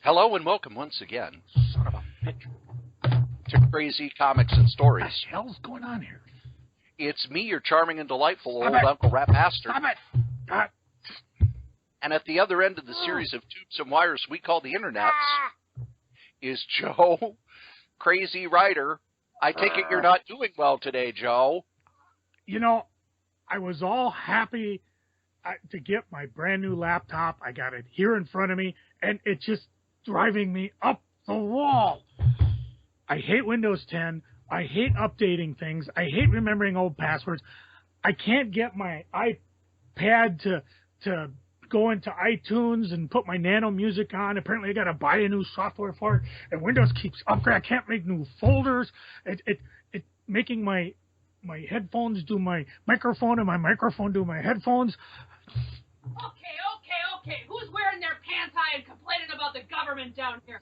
Hello and welcome once again Son of a bitch. to Crazy Comics and Stories. What the hell's going on here? It's me, your charming and delightful Stop old it. Uncle Rat Bastard. Stop it! God. And at the other end of the series of tubes and wires we call the internets is Joe, Crazy Writer. I take it you're not doing well today, Joe. You know, I was all happy to get my brand new laptop. I got it here in front of me, and it's just driving me up the wall. I hate Windows 10. I hate updating things. I hate remembering old passwords. I can't get my iPad to go into iTunes and put my Nano music on. Apparently, I got to buy a new software for it, and Windows keeps upgrading. I can't make new folders. It making my headphones do my microphone, and my microphone do my headphones. Okay. Who's wearing their pants high and complaining about the government down here?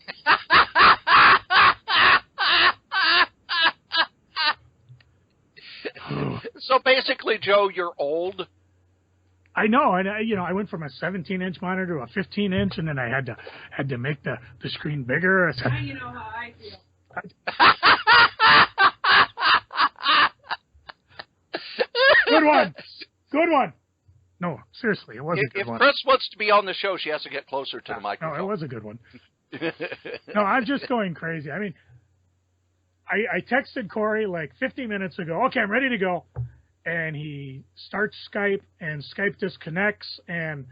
So basically, Joe, you're old. I know, and I went from a 17-inch monitor to a 15-inch, and then I had to make the screen bigger. Now you know how I feel. Good one. No, seriously, it was a good one. If Chris wants to be on the show, she has to get closer to the microphone. No, it was a good one. No, I'm just going crazy. I mean, I texted Cory like 50 minutes ago. Okay, I'm ready to go. And he starts Skype, and Skype disconnects and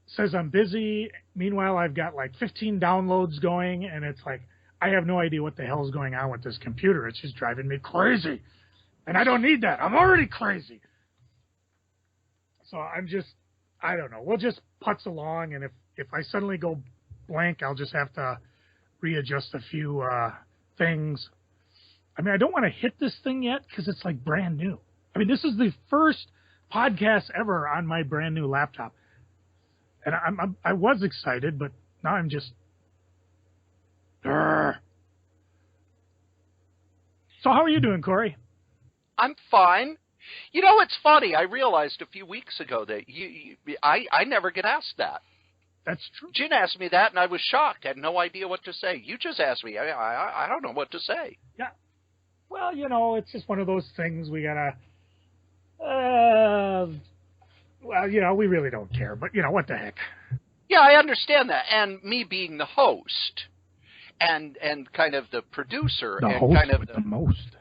says I'm busy. Meanwhile, I've got like 15 downloads going, and it's like, I have no idea what the hell is going on with this computer. It's just driving me crazy. And I don't need that. I'm already crazy. So I don't know. We'll just putz along, and if I suddenly go blank, I'll just have to readjust a few things. I mean, I don't want to hit this thing yet because it's like brand new. I mean, this is the first podcast ever on my brand new laptop. And I was excited, but now I'm just... So how are you doing, Cory? I'm fine. You know, it's funny. I realized a few weeks ago that I never get asked that. That's true. Jen asked me that, and I was shocked. I had no idea what to say. You just asked me. I don't know what to say. Yeah. Well, it's just one of those things we got to... we really don't care, but, what the heck. Yeah, I understand that. And me being the host and kind of the producer the and host kind of with the most.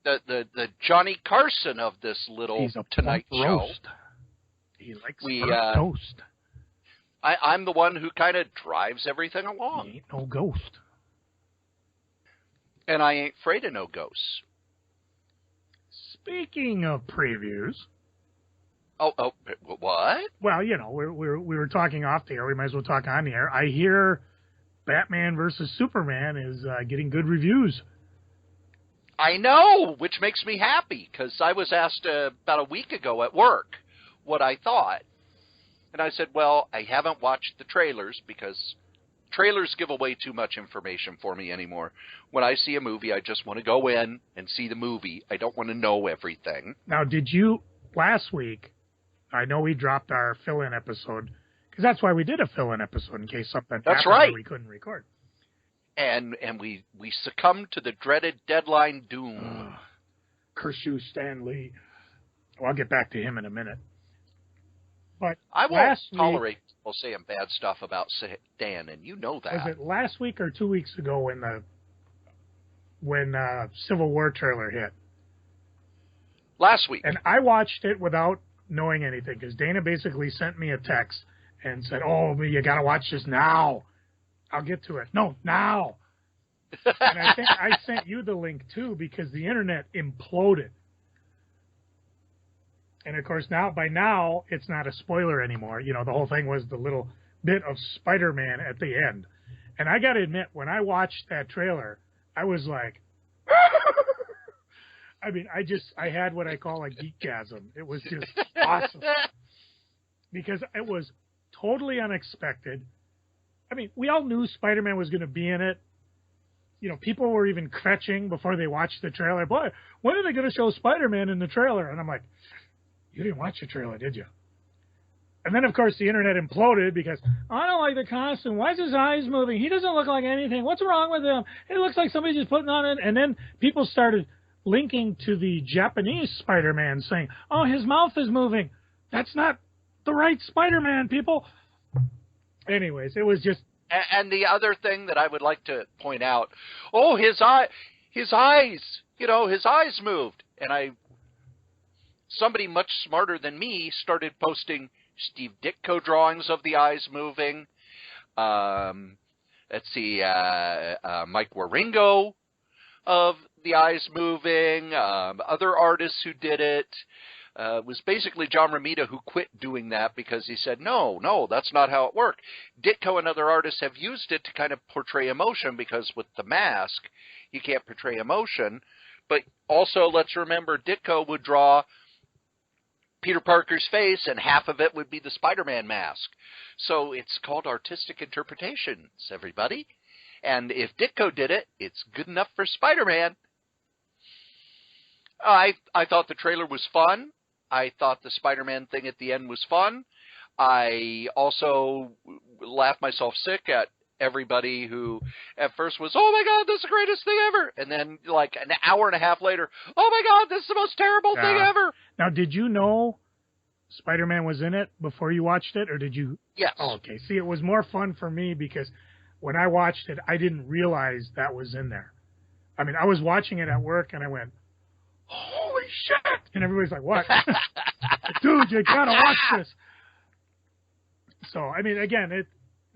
The Johnny Carson of this little He's a Tonight plump show. roast. He likes burnt toast. I'm the one who kind of drives everything along. He ain't no ghost. And I ain't afraid of no ghosts. Speaking of previews. Oh, what? Well, we were talking off the air. We might as well talk on the air. I hear Batman versus Superman is getting good reviews. I know, which makes me happy, because I was asked about a week ago at work what I thought. And I said, well, I haven't watched the trailers, because trailers give away too much information for me anymore. When I see a movie, I just want to go in and see the movie. I don't want to know everything. Now, did you, last week, I know we dropped our fill-in episode, because that's why we did a fill-in episode, in case something happened right. We couldn't record. And we succumbed to the dreaded deadline doom. Curse you, Stan Lee. Well, I'll get back to him in a minute. But I won't tolerate people saying bad stuff about Stan, and you know that. Was it last week or 2 weeks ago when Civil War trailer hit? Last week. And I watched it without knowing anything, because Dana basically sent me a text and said, oh, you got to watch this now. I'll get to it. No, now. And I think I sent you the link, too, because the internet imploded. And, of course, by now, it's not a spoiler anymore. The whole thing was the little bit of Spider-Man at the end. And I got to admit, when I watched that trailer, I was like, I mean, I had what I call a geekgasm. It was just awesome. Because it was totally unexpected. I mean, we all knew Spider-Man was going to be in it. People were even kvetching before they watched the trailer. Boy, when are they going to show Spider-Man in the trailer? And I'm like, you didn't watch the trailer, did you? And then, of course, the internet imploded because, I don't like the costume. Why is his eyes moving? He doesn't look like anything. What's wrong with him? It looks like somebody's just putting on it. And then people started linking to the Japanese Spider-Man, saying, oh, his mouth is moving. That's not the right Spider-Man, people. Anyways, it was just... And the other thing that I would like to point out, oh, his eyes, his eyes moved. And somebody much smarter than me started posting Steve Ditko drawings of the eyes moving. Let's see, Mike Waringo of the eyes moving. Other artists who did it. It was basically John Romita who quit doing that because he said, no, that's not how it worked. Ditko and other artists have used it to kind of portray emotion because with the mask, you can't portray emotion. But also, let's remember, Ditko would draw Peter Parker's face and half of it would be the Spider-Man mask. So it's called artistic interpretations, everybody. And if Ditko did it, it's good enough for Spider-Man. I thought the trailer was fun. I thought the Spider-Man thing at the end was fun. I also laughed myself sick at everybody who at first was, oh my God, this is the greatest thing ever. And then like an hour and a half later, oh my God, this is the most terrible thing ever. Now, did you know Spider-Man was in it before you watched it, or did you? Yes. Oh, okay. See, it was more fun for me because when I watched it, I didn't realize that was in there. I mean, I was watching it at work and I went, holy shit! And everybody's like, what? Dude, you gotta watch this. So, I mean, again,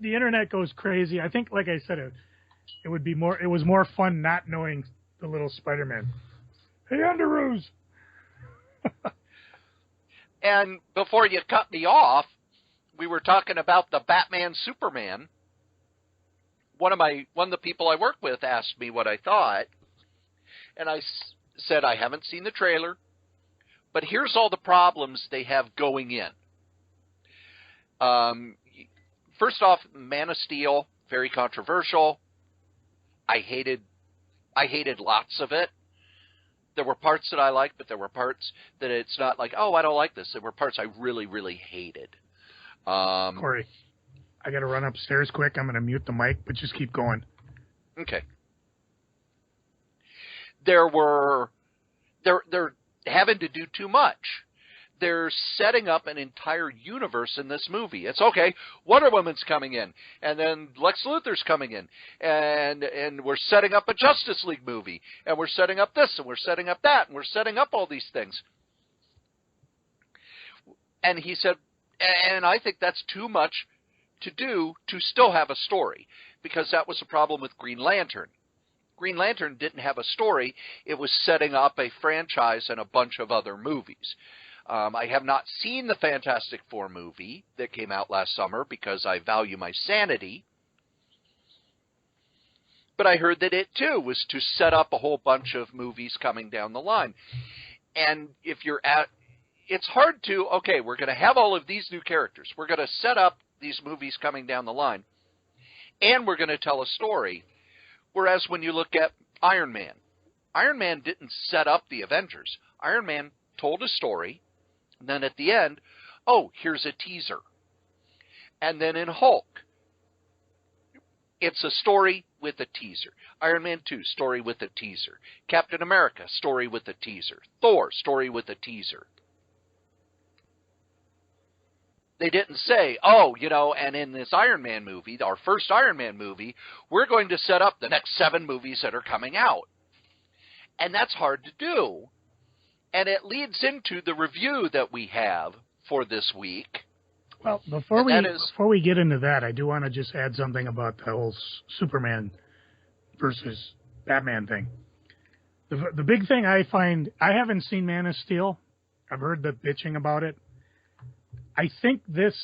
the internet goes crazy. I think, like I said, it was more fun not knowing the little Spider-Man. Hey, Underoos! And before you cut me off, we were talking about the Batman Superman. One of the people I work with asked me what I thought, and I said I haven't seen the trailer, but here's all the problems they have going in. First off, Man of Steel, very controversial. I hated lots of it. There were parts that I liked, but there were parts that it's not like, oh, I don't like this. There were parts I really, really hated. Cory, I got to run upstairs quick. I'm going to mute the mic, but just keep going. Okay. They're having to do too much. They're setting up an entire universe in this movie. It's okay, Wonder Woman's coming in, and then Lex Luthor's coming in, and we're setting up a Justice League movie, and we're setting up this, and we're setting up that, and we're setting up all these things. And he said, and I think that's too much to do to still have a story, because that was a problem with Green Lantern. Green Lantern didn't have a story. It was setting up a franchise and a bunch of other movies. I have not seen the Fantastic Four movie that came out last summer because I value my sanity. But I heard that it, too, was to set up a whole bunch of movies coming down the line. And it's hard to, okay, we're going to have all of these new characters. We're going to set up these movies coming down the line. And we're going to tell a story. Whereas when you look at Iron Man didn't set up the Avengers. Iron Man told a story, and then at the end, oh, here's a teaser. And then in Hulk, it's a story with a teaser. Iron Man 2, story with a teaser. Captain America, story with a teaser. Thor, story with a teaser. They didn't say, oh, and in this Iron Man movie, our first Iron Man movie, we're going to set up the next 7 movies that are coming out. And that's hard to do. And it leads into the review that we have for this week. Well, before we get into that, I do want to just add something about the whole Superman versus Batman thing. The big thing I find, I haven't seen Man of Steel. I've heard the bitching about it. I think this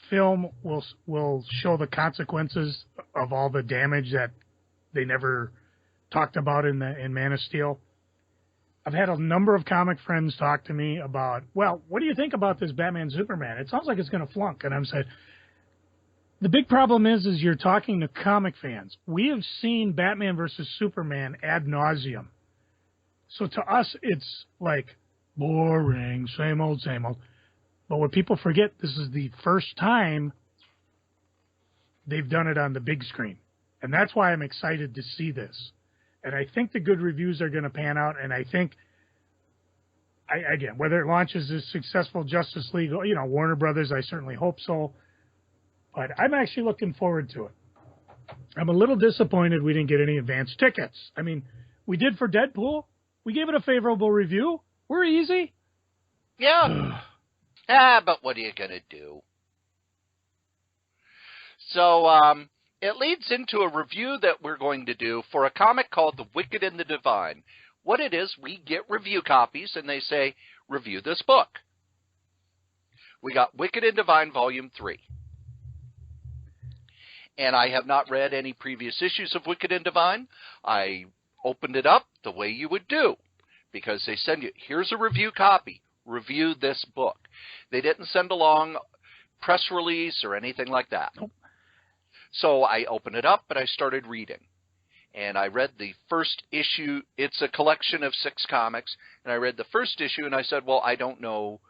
film will show the consequences of all the damage that they never talked about in Man of Steel. I've had a number of comic friends talk to me about, well, what do you think about this Batman Superman? It sounds like it's going to flunk. And I'm saying, the big problem is you're talking to comic fans. We have seen Batman versus Superman ad nauseum. So to us, it's like boring, same old, same old. But what people forget, this is the first time they've done it on the big screen. And that's why I'm excited to see this. And I think the good reviews are going to pan out. And I think, again, whether it launches as successful Justice League, Warner Brothers, I certainly hope so. But I'm actually looking forward to it. I'm a little disappointed we didn't get any advance tickets. I mean, we did for Deadpool. We gave it a favorable review. We're easy. Yeah. But what are you going to do? So, it leads into a review that we're going to do for a comic called The Wicked and the Divine. What it is, we get review copies, and they say, review this book. We got Wicked and Divine Volume 3. And I have not read any previous issues of Wicked and Divine. I opened it up the way you would do, because they send you, here's a review copy. Review this book. They didn't send along press release or anything like that. Nope. So I opened it up, and I started reading. And I read the first issue. It's a collection of 6 comics. And I read the first issue, and I said, well, I don't know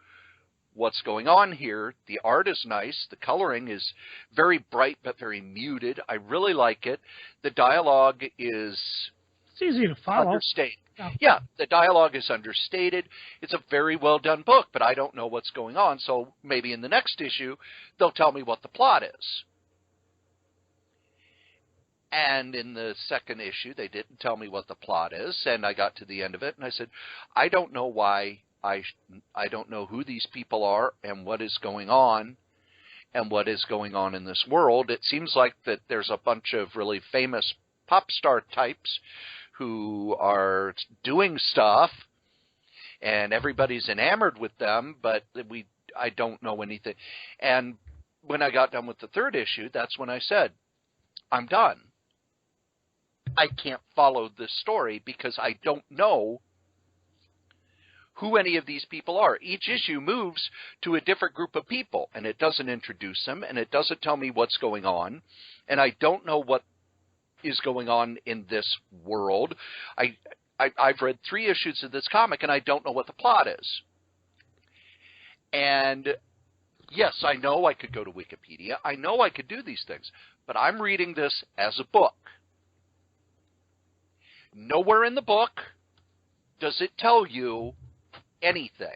what's going on here. The art is nice. The coloring is very bright but very muted. I really like it. The dialogue is... It's easy to follow. Understated. Yeah, the dialogue is understated. It's a very well done book, but I don't know what's going on. So maybe in the next issue, they'll tell me what the plot is. And in the second issue, they didn't tell me what the plot is, and I got to the end of it, and I said, I don't know why, I don't know who these people are and what is going on in this world. It seems like that there's a bunch of really famous pop star types who are doing stuff, and everybody's enamored with them, but I don't know anything. And when I got done with the third issue, that's when I said, I'm done. I can't follow this story because I don't know who any of these people are. Each issue moves to a different group of people, and it doesn't introduce them, and it doesn't tell me what's going on, and I don't know what is going on in this world. I've read 3 issues of this comic, and I don't know what the plot is. And yes, I know I could go to Wikipedia. I know I could do these things, but I'm reading this as a book. Nowhere in the book does it tell you anything.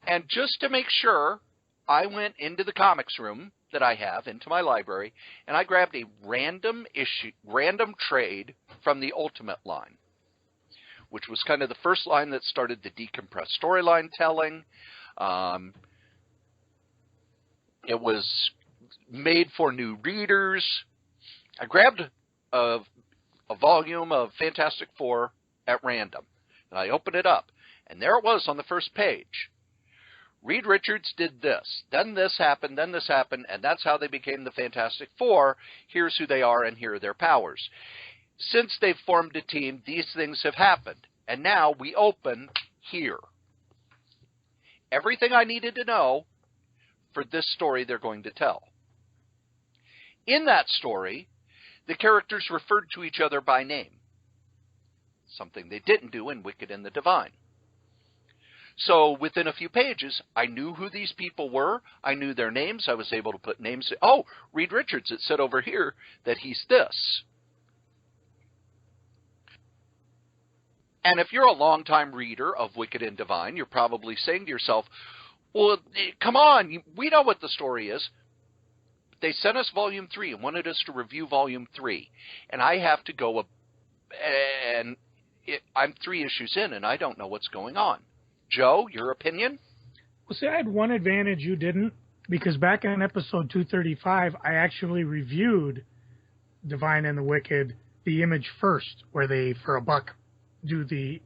And just to make sure, I went into the comics room that I have, into my library, and I grabbed a random trade from the Ultimate line, which was kind of the first line that started the decompressed storyline telling. It was made for new readers. I grabbed a volume of Fantastic Four at random, and I opened it up, and there it was on the first page. Reed Richards did this, then this happened, and that's how they became the Fantastic Four. Here's who they are, and here are their powers. Since they've formed a team, these things have happened, and now we open here. Everything I needed to know for this story they're going to tell. In that story, the characters referred to each other by name, something they didn't do in Wicked and the Divine. So within a few pages, I knew who these people were. I knew their names. I was able to put names. Oh, Reed Richards, it said over here that he's this. And if you're a longtime reader of Wicked and Divine, you're probably saying to yourself, well, come on, we know what the story is. They sent us Volume 3 and wanted us to review Volume 3. And I have to go and I'm 3 issues in, and I don't know what's going on. Joe, your opinion? Well, see, I had one advantage you didn't, because back in episode 235, I actually reviewed Divine and the Wicked, the Image first, where they, for $1, do the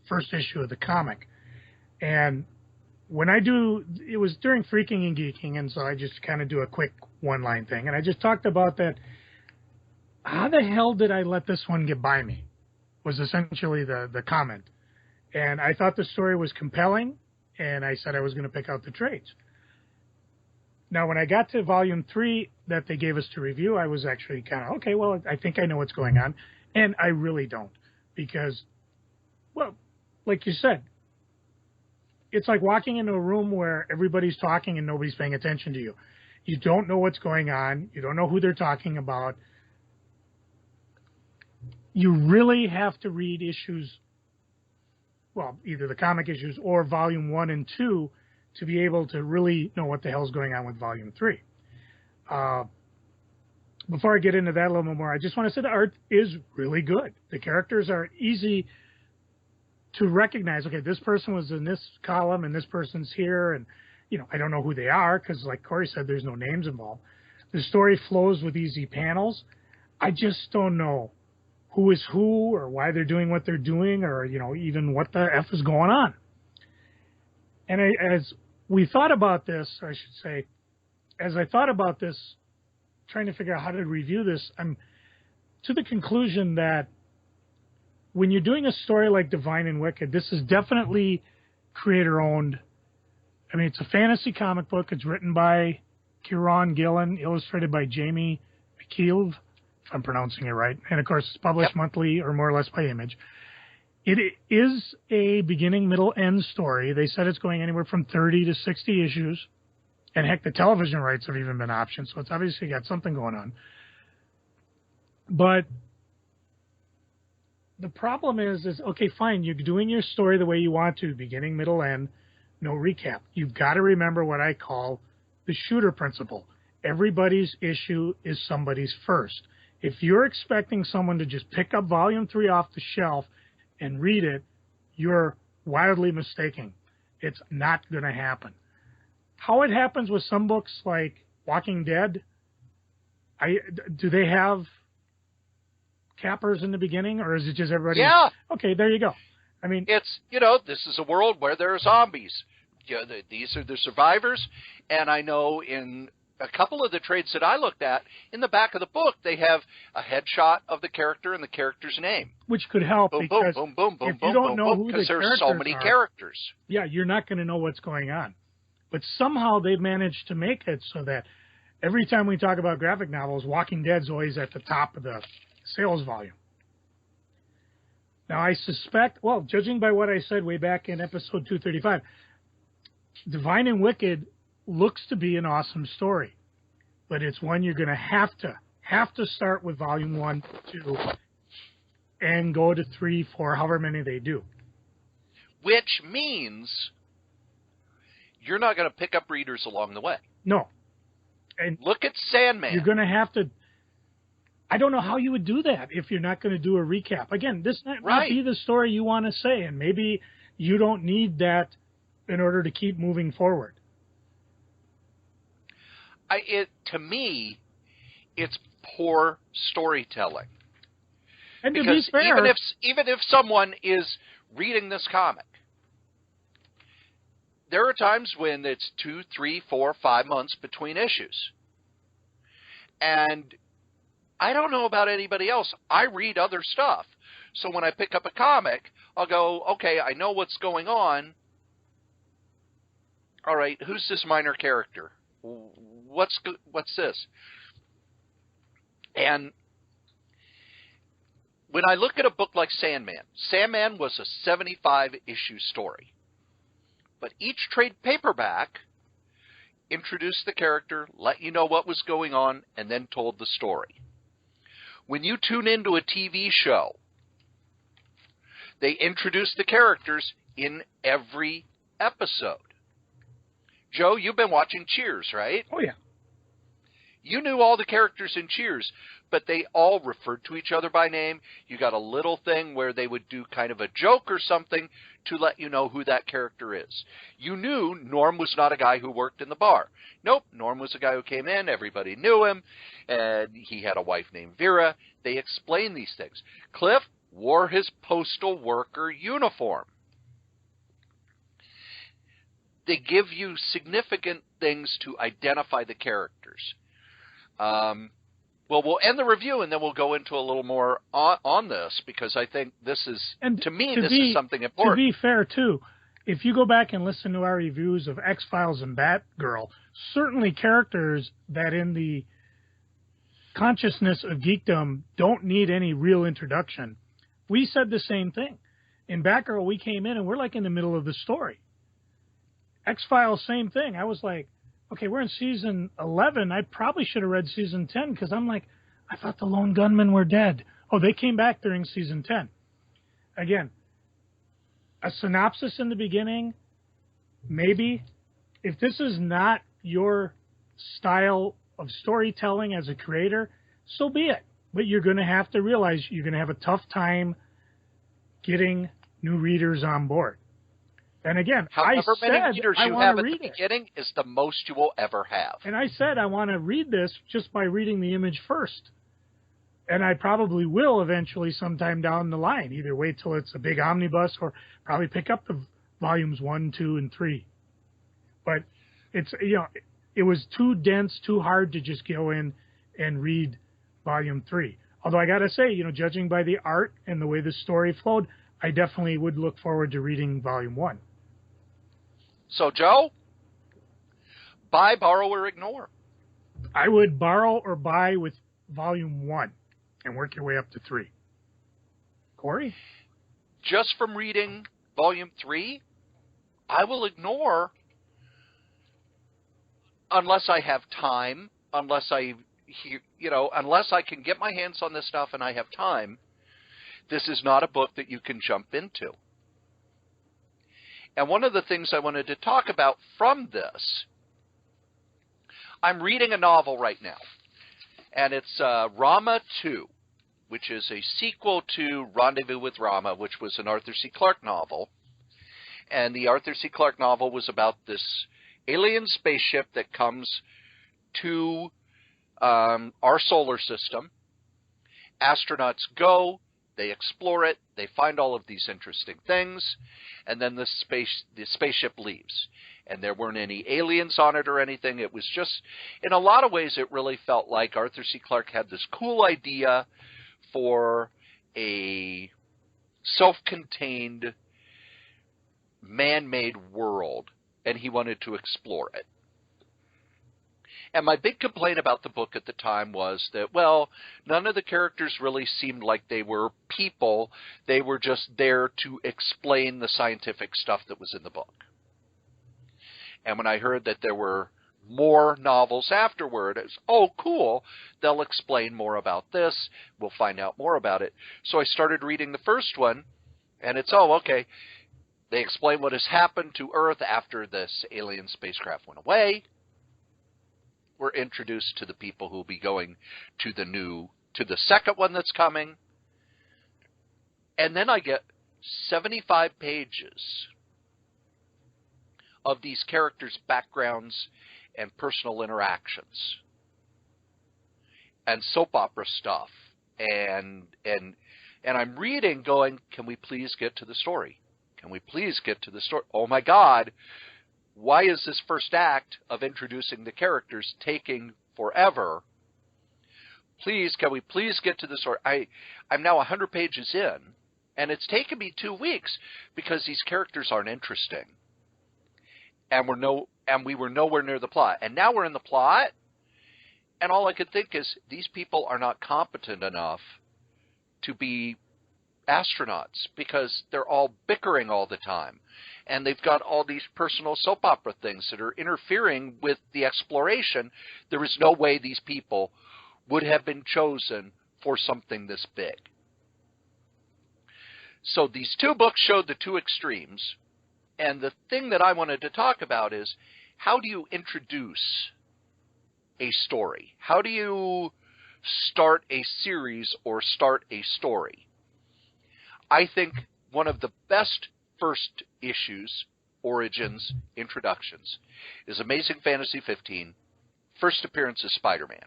first issue of the comic. And when I do, it was during Freaking and Geeking, and so I just kind of do a quick one-line thing. And I just talked about that. How the hell did I let this one get by me? Was essentially the comment. And I thought the story was compelling, and I said I was going to pick out the trades. Now, when I got to Volume 3 that they gave us to review, I was actually kind of, okay, well, I think I know what's going on. And I really don't. Because, well, like you said, it's like walking into a room where everybody's talking and nobody's paying attention to you. You don't know what's going on. You don't know who they're talking about. You really have to read issues, well, either the comic issues or volume 1 and 2 to be able to really know what the hell's going on with volume 3. Before I get into that a little bit more, I just want to say the art is really good. The characters are easy to recognize. Okay, this person was in this column and this person's here, and I don't know who they are because, like Cory said, there's no names involved. The story flows with easy panels. I just don't know who is who or why they're doing what they're doing or, even what the F is going on. And as we thought about this, I should say, as I thought about this, trying to figure out how to review this, I'm to the conclusion that when you're doing a story like Divine and Wicked, this is definitely creator-owned. I mean, it's a fantasy comic book. It's written by Kieron Gillen, illustrated by Jamie McKeelve, if I'm pronouncing it right. And, of course, it's published monthly or more or less by Image. It is a beginning, middle, end story. They said it's going anywhere from 30 to 60 issues. And, heck, the television rights have even been optioned, so it's obviously got something going on. But the problem is, okay, fine, you're doing your story the way you want to, beginning, middle, end, no recap. You've got to remember what I call the shooter principle. Everybody's issue is somebody's first. If you're expecting someone to just pick up Volume 3 off the shelf and read it, you're wildly mistaken. It's not going to happen. How it happens with some books like Walking Dead, do they have cappers in the beginning, or is it just everybody? Yeah. Okay, there you go. I mean, it's, this is a world where there are zombies. These are the survivors, and I know in a couple of the trades that I looked at, in the back of the book, they have a headshot of the character and the character's name. Which could help boom, because boom, boom, boom, if boom, you don't boom, know boom, who the because characters there's so many characters. Yeah, you're not going to know what's going on. But somehow they've managed to make it so that every time we talk about graphic novels, Walking Dead's always at the top of the sales volume. Now, I suspect, well, judging by what I said way back in episode 235, Divine and Wicked looks to be an awesome story. But it's one you're going to have to start with volume 1, 2, and go to 3, 4, however many they do. Which means you're not going to pick up readers along the way. No. And look at Sandman. You're going to have to. I don't know how you would do that if you're not going to do a recap. Again, this might be the story you want to say, and maybe you don't need that in order to keep moving forward. To me, it's poor storytelling. And to because be fair, even if someone is reading this comic, there are times when it's 2, 3, 4, 5 months between issues. And I don't know about anybody else. I read other stuff. So when I pick up a comic, I'll go, okay, I know what's going on. All right, who's this minor character? What's this? And when I look at a book like Sandman was a 75-issue story. But each trade paperback introduced the character, let you know what was going on, and then told the story. When you tune into a TV show, they introduce the characters in every episode. Joe, you've been watching Cheers, right? Oh, yeah. You knew all the characters in Cheers, but they all referred to each other by name. You got a little thing where they would do kind of a joke or something to let you know who that character is. You knew Norm was not a guy who worked in the bar. Nope, Norm was a guy who came in, everybody knew him, and he had a wife named Vera. They explained these things. Cliff wore his postal worker uniform. They give you significant things to identify the characters. Well, we'll end the review, and then we'll go into a little more on this, because I think this is, to me, this is something important. To be fair, too, if you go back and listen to our reviews of X-Files and Batgirl, certainly characters that in the consciousness of geekdom don't need any real introduction. We said the same thing. In Batgirl, we came in, and we're like in the middle of the story. X-Files, same thing. I was like, okay, we're in season 11. I probably should have read season 10 because I'm like, I thought the lone gunmen were dead. Oh, they came back during season 10. Again, a synopsis in the beginning, maybe. If this is not your style of storytelling as a creator, so be it. But you're going to have to realize you're going to have a tough time getting new readers on board. And again, however many readers you have at the beginning is the most you will ever have. And I said I want to read this just by reading the image first. And I probably will eventually sometime down the line, either wait till it's a big omnibus or probably pick up the volumes 1, 2, and 3. But it's, it was too dense, too hard to just go in and read volume 3. Although I got to say, judging by the art and the way the story flowed, I definitely would look forward to reading volume 1. So, Joe, buy, borrow, or ignore? I would borrow or buy with volume 1 and work your way up to 3. Cory? Just from reading volume 3, I will ignore unless I have time, unless I can get my hands on this stuff and I have time. This is not a book that you can jump into. And one of the things I wanted to talk about from this, I'm reading a novel right now, and it's Rama 2, which is a sequel to Rendezvous with Rama, which was an Arthur C. Clarke novel. And the Arthur C. Clarke novel was about this alien spaceship that comes to our solar system. Astronauts go, they explore it, they find all of these interesting things, and then the spaceship leaves. And there weren't any aliens on it or anything. It was just, in a lot of ways, it really felt like Arthur C. Clarke had this cool idea for a self-contained, man-made world, and he wanted to explore it. And my big complaint about the book at the time was that, well, none of the characters really seemed like they were people. They were just there to explain the scientific stuff that was in the book. And when I heard that there were more novels afterward, it's, oh, cool, they'll explain more about this. We'll find out more about it. So I started reading the first one, and it's, oh, okay. They explain what has happened to Earth after this alien spacecraft went away. We're introduced to the people who will be going to the second one that's coming. And then I get 75 pages of these characters' backgrounds and personal interactions and soap opera stuff. And I'm reading going, can we please get to the story? Can we please get to the story? Oh my God. Why is this first act of introducing the characters taking forever? Please, can we please get to the story? I'm now 100 pages in, and it's taken me 2 weeks because these characters aren't interesting. And we were nowhere near the plot. And now we're in the plot, and all I could think is these people are not competent enough to be astronauts because they're all bickering all the time. And they've got all these personal soap opera things that are interfering with the exploration. There is no way these people would have been chosen for something this big. So these two books showed the two extremes. And the thing that I wanted to talk about is, how do you introduce a story? How do you start a series or start a story? I think one of the best first issues, origins, introductions, is Amazing Fantasy 15, first appearance of Spider-Man.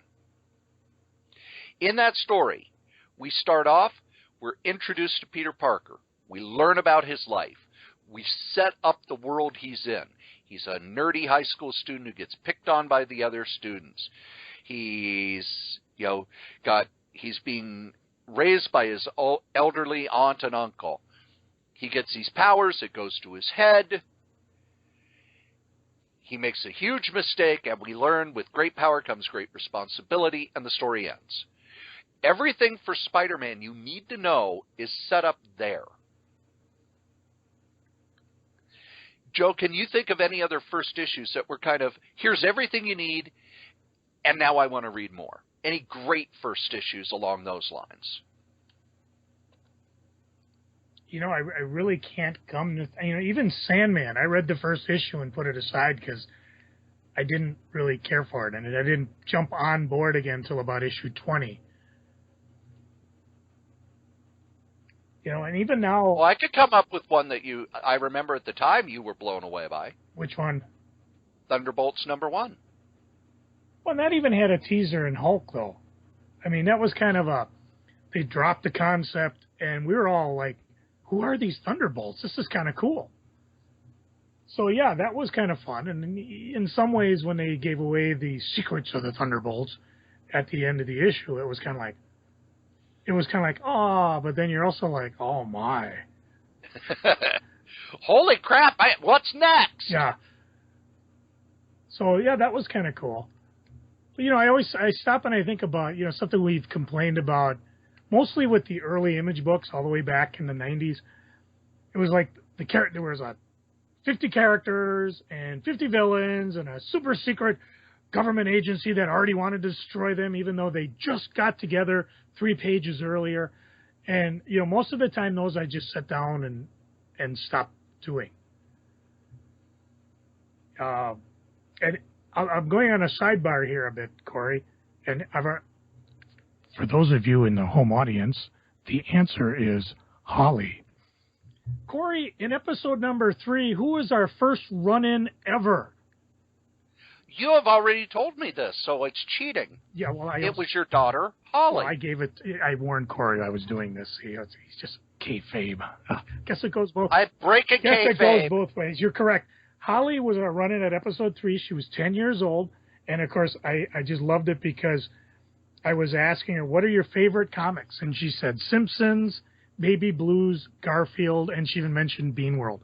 In that story, we start off, we're introduced to Peter Parker. We learn about his life. We set up the world he's in. He's a nerdy high school student who gets picked on by the other students. He's being raised by his elderly aunt and uncle. He gets these powers, it goes to his head. He makes a huge mistake, and we learn with great power comes great responsibility, and the story ends. Everything for Spider-Man you need to know is set up there. Joe, can you think of any other first issues that were kind of, here's everything you need, and now I want to read more? Any great first issues along those lines? You know, I really can't come to, you know, even Sandman, I read the first issue and put it aside because I didn't really care for it, and I didn't jump on board again until about issue 20. You know, and even now... Well, I could come up with one that I remember at the time you were blown away by. Which one? Thunderbolts #1. Well, that even had a teaser in Hulk, though. I mean, that was kind of they dropped the concept, and we were all like, who are these Thunderbolts? This is kind of cool. So, yeah, that was kind of fun. And in some ways, when they gave away the secrets of the Thunderbolts at the end of the issue, it was kind of like, oh, but then you're also like, oh, my. Holy crap, what's next? Yeah. So, yeah, that was kind of cool. But, you know, I stop and I think about, you know, something we've complained about, mostly with the early Image books all the way back in the 90s. It was like there was 50 characters and 50 villains and a super secret government agency that already wanted to destroy them, even though they just got together 3 pages earlier. And, you know, most of the time those I just sat down and stopped doing. And I'm going on a sidebar here a bit, Cory. And for those of you in the home audience, the answer is Holly. Cory, in episode number 3, who was our first run-in ever? You have already told me this, so it's cheating. Yeah, well, it was your daughter, Holly. Well, I warned Cory I was doing this. He's just kayfabe. Guess it goes both. I break a kayfabe. Guess it goes both ways. You're correct. Holly was a run-in at episode 3. She was 10 years old, and of course, I just loved it because I was asking her, what are your favorite comics? And she said Simpsons, Baby Blues, Garfield, and she even mentioned Bean World.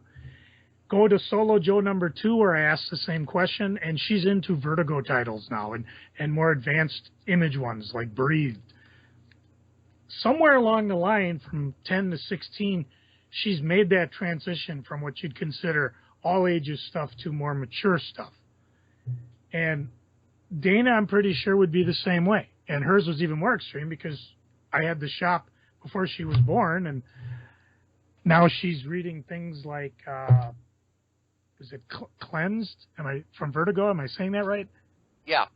Go to Solo Joe number 2, where I asked the same question, and she's into Vertigo titles now and more advanced Image ones like Breathed. Somewhere along the line, from 10 to 16, she's made that transition from what you'd consider all ages stuff to more mature stuff. And Dana, I'm pretty sure, would be the same way. And hers was even more extreme because I had the shop before she was born, and now she's reading things like, is it Cleansed? From Vertigo? Am I saying that right? Yeah.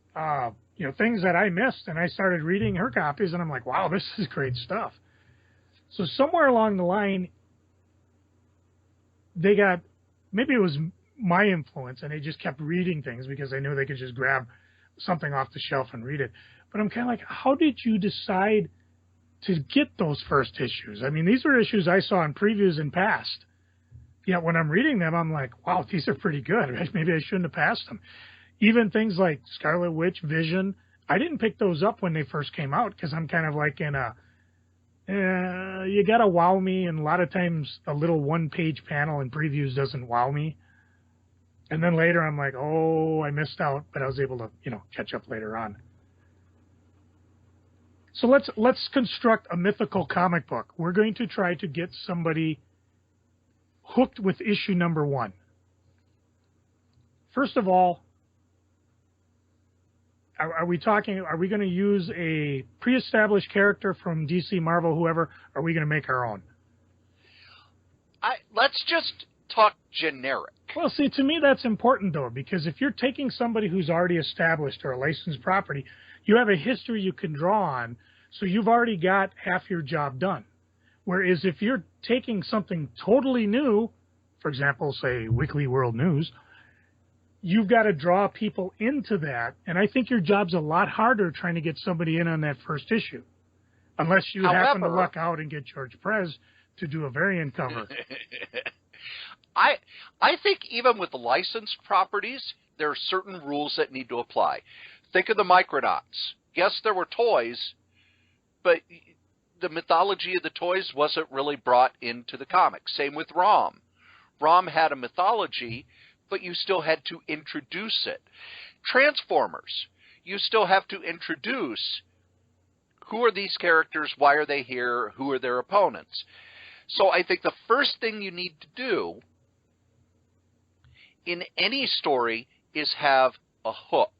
You know, things that I missed, and I started reading her copies, and I'm like, wow, this is great stuff. So somewhere along the line, maybe it was my influence, and they just kept reading things because they knew they could just grab something off the shelf and read it. But I'm kind of like, how did you decide to get those first issues? I mean, these were issues I saw in previews in past. Yet when I'm reading them, I'm like, wow, these are pretty good. Maybe I shouldn't have passed them. Even things like Scarlet Witch, Vision, I didn't pick those up when they first came out because I'm kind of like in you got to wow me, and a lot of times a little one-page panel in previews doesn't wow me. And then later I'm like, oh, I missed out, but I was able to, you know, catch up later on. So let's construct a mythical comic book. We're going to try to get somebody hooked with issue number 1. First of all, are we going to use a pre-established character from DC, Marvel, whoever? Or are we going to make our own? Let's just talk generic. Well, see, to me that's important, though, because if you're taking somebody who's already established or a licensed property, you have a history you can draw on, so you've already got half your job done. Whereas if you're taking something totally new, for example, say Weekly World News, you've got to draw people into that, and I think your job's a lot harder trying to get somebody in on that first issue, unless you happen to luck out and get George Perez to do a variant cover. I think even with the licensed properties, there are certain rules that need to apply. Think of the Micronauts. Yes, there were toys, but the mythology of the toys wasn't really brought into the comics. Same with ROM. ROM had a mythology, but you still had to introduce it. Transformers, you still have to introduce who are these characters, why are they here, who are their opponents. So I think the first thing you need to do in any story is have a hook.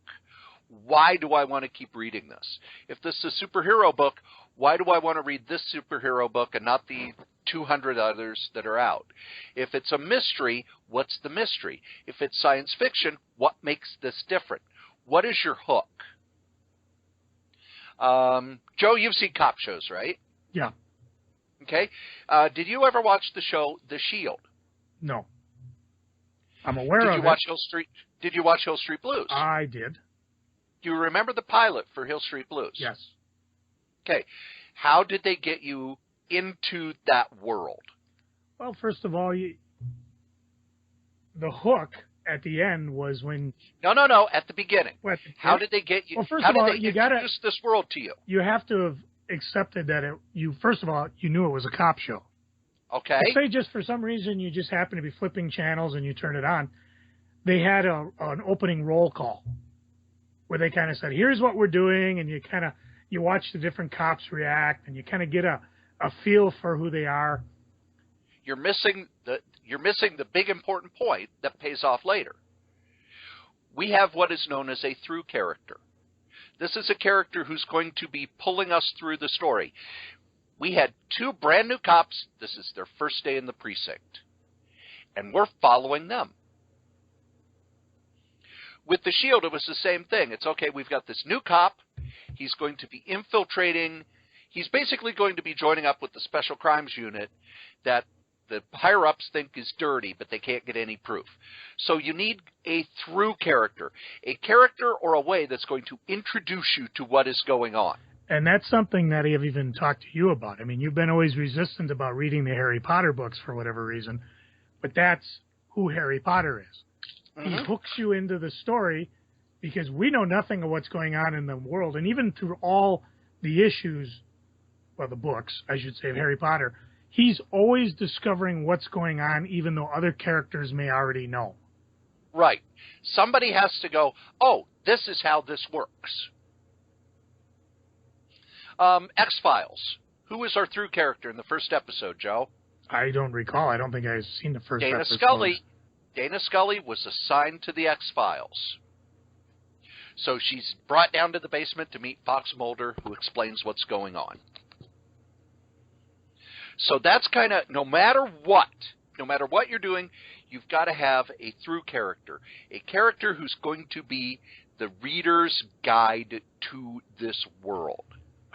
Why do I want to keep reading this? If this is a superhero book, why do I want to read this superhero book and not the 200 others that are out? If it's a mystery, what's the mystery? If it's science fiction, what makes this different? What is your hook? Joe, you've seen cop shows, right? Yeah. Okay. Did you ever watch the show The Shield? No. I'm aware of it. Did you watch Hill Street Blues? I did. Do you remember the pilot for Hill Street Blues? Yes. Okay. How did they get you into that world? Well, first of all, the hook at the end was when... No. At the beginning. How did they get you? Well, first how of did all, they introduce this world to you? You have to have accepted that first of all, you knew it was a cop show. Okay. Say just for some reason you just happen to be flipping channels and you turn it on. They had an opening roll call where they kind of said, "Here's what we're doing," and you watch the different cops react, and you kind of get a feel for who they are. You're missing the big important point that pays off later. We have what is known as a through character. This is a character who's going to be pulling us through the story. We had 2 brand new cops. This is their first day in the precinct. And we're following them. With the Shield, it was the same thing. It's okay, we've got this new cop. He's going to be infiltrating. He's basically going to be joining up with the Special Crimes Unit that the higher-ups think is dirty, but they can't get any proof. So you need a through character, a character or a way that's going to introduce you to what is going on. And that's something that I've even talked to you about. I mean, you've been always resistant about reading the Harry Potter books for whatever reason, but that's who Harry Potter is. Mm-hmm. He hooks you into the story because we know nothing of what's going on in the world. And even through all the issues, well, the books, I should say, of Harry Potter, he's always discovering what's going on, even though other characters may already know. Right. Somebody has to go, oh, this is how this works. X-Files. Who was our through character in the first episode, Joe? I don't recall. I don't think I've seen the first episode. Dana Scully was assigned to the X-Files. So she's brought down to the basement to meet Fox Mulder, who explains what's going on. So that's kind of, no matter what you're doing, you've got to have a through character. A character who's going to be the reader's guide to this world.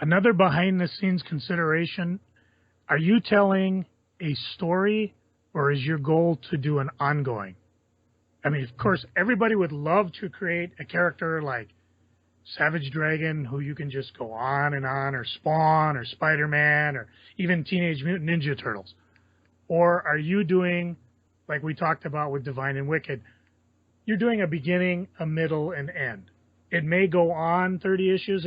Another behind-the-scenes consideration, are you telling a story or is your goal to do an ongoing? I mean, of course, everybody would love to create a character like Savage Dragon, who you can just go on, or Spawn, or Spider-Man, or even Teenage Mutant Ninja Turtles. Or are you doing, like we talked about with Divine and Wicked, you're doing a beginning, a middle, and end. It may go on 30 issues.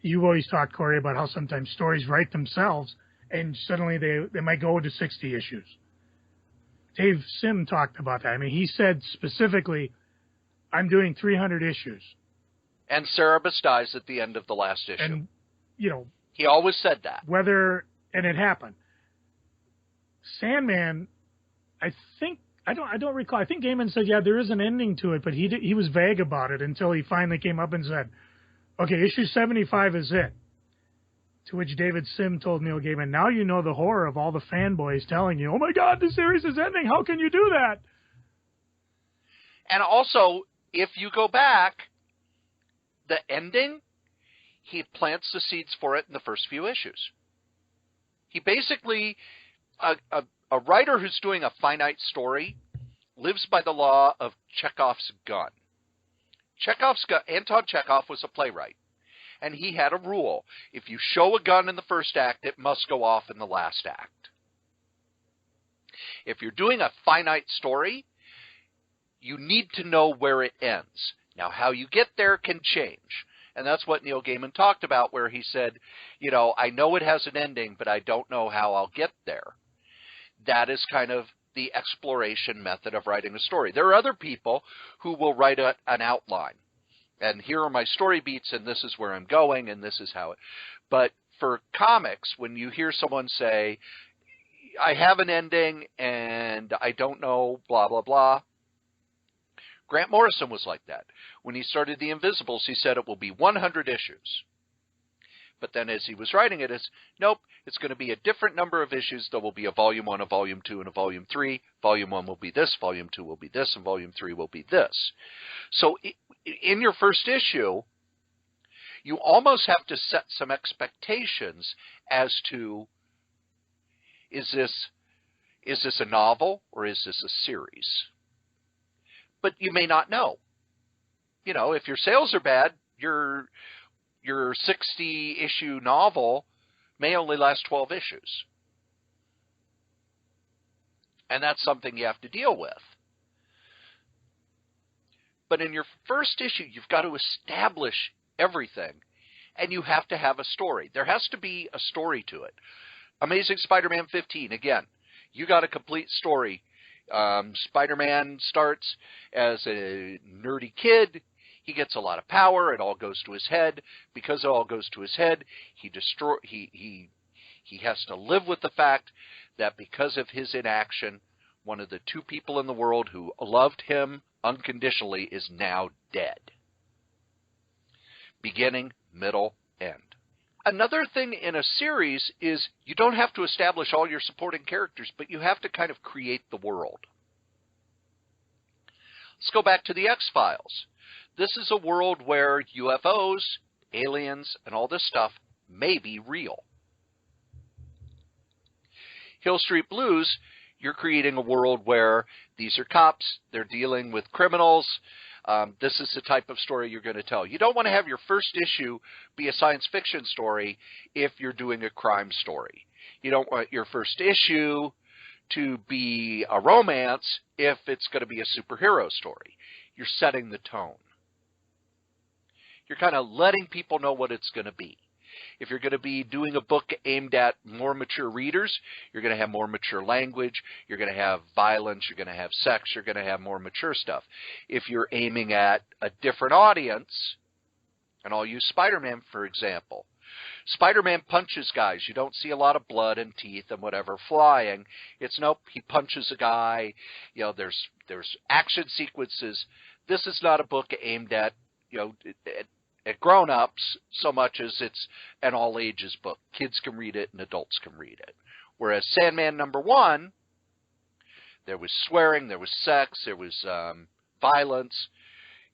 You've always talked, Cory, about how sometimes stories write themselves, and suddenly they might go to 60 issues. Dave Sim talked about that. I mean, he said specifically, I'm doing 300 issues. And Cerebus dies at the end of the last issue. And, he always said that. And it happened. Sandman, I don't recall. I think Gaiman said, yeah, there is an ending to it, but he was vague about it until he finally came up and said, okay, issue 75 is it. To which David Sim told Neil Gaiman, now you know the horror of all the fanboys telling you, oh my God, the series is ending. How can you do that? And also, if you go back, the ending, he plants the seeds for it in the first few issues. He basically, a writer who's doing a finite story lives by the law of Chekhov's gun. Anton Chekhov was a playwright. And he had a rule. If you show a gun in the first act, it must go off in the last act. If you're doing a finite story, you need to know where it ends. Now, how you get there can change. And that's what Neil Gaiman talked about, where he said, I know it has an ending, but I don't know how I'll get there. That is kind of the exploration method of writing a story. There are other people who will write an outline. And here are my story beats, and this is where I'm going, and this is how it... But for comics, when you hear someone say, I have an ending, and I don't know, blah, blah, blah, Grant Morrison was like that. When he started The Invisibles, he said it will be 100 issues. But then as he was writing it, it's, nope, it's going to be a different number of issues. There will be a volume 1, a volume 2, and a volume 3. Volume 1 will be this, volume 2 will be this, and volume 3 will be this. So in your first issue, you almost have to set some expectations as to, is this a novel or is this a series? But you may not know. You know, if your sales are bad, your 60-issue novel may only last 12 issues. And that's something you have to deal with. But in your first issue, you've got to establish everything, and you have to have a story. There has to be a story to it. Amazing Spider-Man 15, again, you got a complete story. Spider-Man starts as a nerdy kid. He gets a lot of power. It all goes to his head. Because it all goes to his head, he has to live with the fact that because of his inaction, one of the two people in the world who loved him unconditionally is now dead. Beginning, middle, end. Another thing in a series is you don't have to establish all your supporting characters, but you have to kind of create the world. Let's go back to the X-Files. This is a world where UFOs, aliens, and all this stuff may be real. Hill Street Blues, you're creating a world where these are cops, they're dealing with criminals. This is the type of story you're going to tell. You don't want to have your first issue be a science fiction story if you're doing a crime story. You don't want your first issue to be a romance if it's going to be a superhero story. You're setting the tone. You're kind of letting people know what it's going to be. If you're going to be doing a book aimed at more mature readers, you're going to have more mature language, you're going to have violence, you're going to have sex, you're going to have more mature stuff. If you're aiming at a different audience, and I'll use Spider-Man for example. Spider-Man punches guys. You don't see a lot of blood and teeth and whatever flying. It's nope, he punches a guy. You know, there's action sequences. This is not a book aimed at, you know, at grown-ups so much as it's an all-ages book. Kids can read it and adults can read it. Whereas Sandman #1, there was swearing, there was sex, there was violence.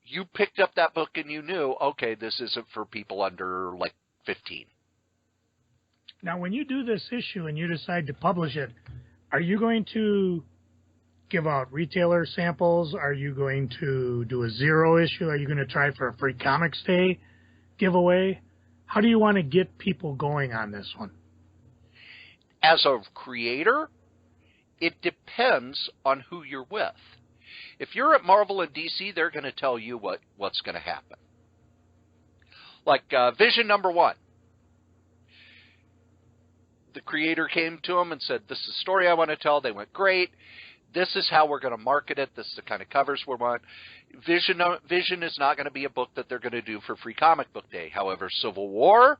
You picked up that book and you knew, okay, this isn't for people under, like, 15. Now, when you do this issue and you decide to publish it, are you going to give out retailer samples? Are you going to do a 0 issue? Are you going to try for a free Comics Day giveaway? How do you want to get people going on this one? As a creator, it depends on who you're with. If you're at Marvel and DC, they're going to tell you what's going to happen. Like Vision #1. The creator came to him and said, this is the story I want to tell. They went, great. This is how we're going to market it. This is the kind of covers we want. Vision is not going to be a book that they're going to do for Free Comic Book Day. However, Civil War,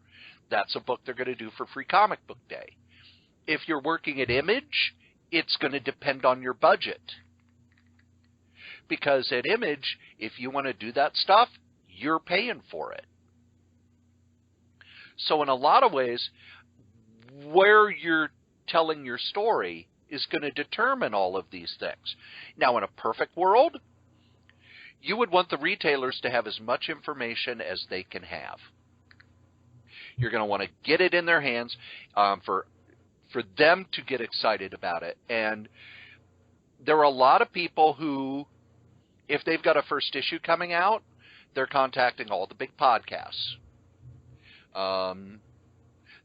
that's a book they're going to do for Free Comic Book Day. If you're working at Image, it's going to depend on your budget. Because at Image, if you want to do that stuff, you're paying for it. So in a lot of ways, where you're telling your story is going to determine all of these things. Now, in a perfect world, you would want the retailers to have as much information as they can have. You're going to want to get it in their hands for them to get excited about it. And there are a lot of people who, if they've got a first issue coming out, they're contacting all the big podcasts.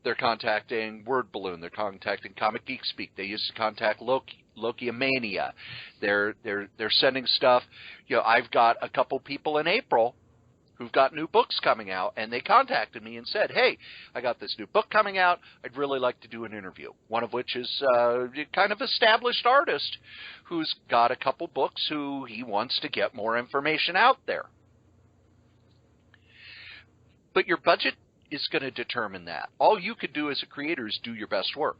They're contacting Word Balloon. They're contacting Comic Geek Speak. They used to contact Loki Mania. They're sending stuff. You know, I've got a couple people in April who've got new books coming out, and they contacted me and said, hey, I got this new book coming out. I'd really like to do an interview. One of which is a kind of established artist who's got a couple books who he wants to get more information out there. But your budget is going to determine that. All you can do as a creator is do your best work.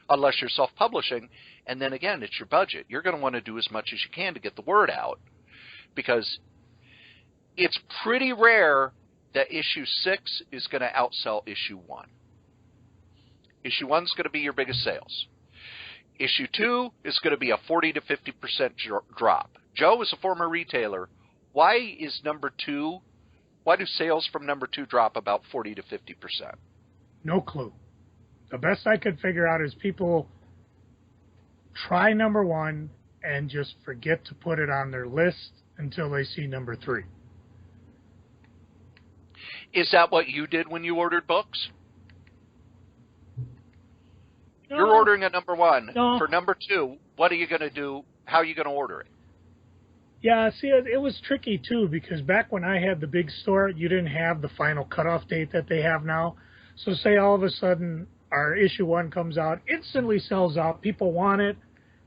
Unless you're self-publishing, and then again, it's your budget. You're going to want to do as much as you can to get the word out. because it's pretty rare that issue 6 is going to outsell issue 1. Issue 1 is going to be your biggest sales. Issue 2 is going to be a 40 to 50% drop. Joe is a former retailer. Why do sales from number 2 drop about 40 to 50%? No clue. The best I could figure out is people try number 1 and just forget to put it on their list until they see number 3. Is that what you did when you ordered books? No. You're ordering a number 1. No. For number 2, what are you going to do? How are you going to order it? Yeah, see, it was tricky, too, because back when I had the big store, you didn't have the final cutoff date that they have now. So say all of a sudden our issue 1 comes out, instantly sells out, people want it,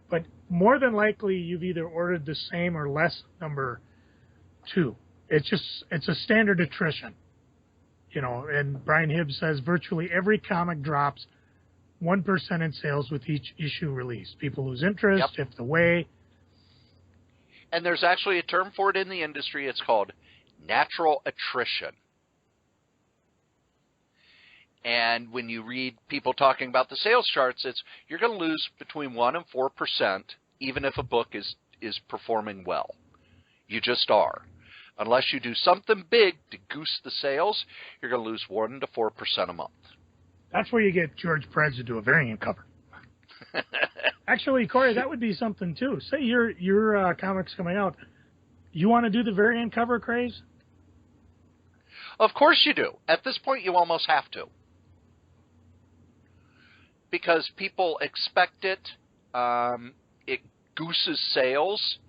but more than likely you've either ordered the same or less number 2. It's a standard attrition. You know, and Brian Hibbs says virtually every comic drops 1% in sales with each issue release. People lose interest, shift away. And there's actually a term for it in the industry. It's called natural attrition. And when you read people talking about the sales charts, you're going to lose between 1% and 4%, even if a book is performing well. You just are. Unless you do something big to goose the sales, you're going to lose 1% to 4% a month. That's where you get George Perez to do a variant cover. Actually, Cory, that would be something, too. Say your comic's coming out. You want to do the variant cover craze? Of course you do. At this point, you almost have to. Because people expect it. It gooses sales.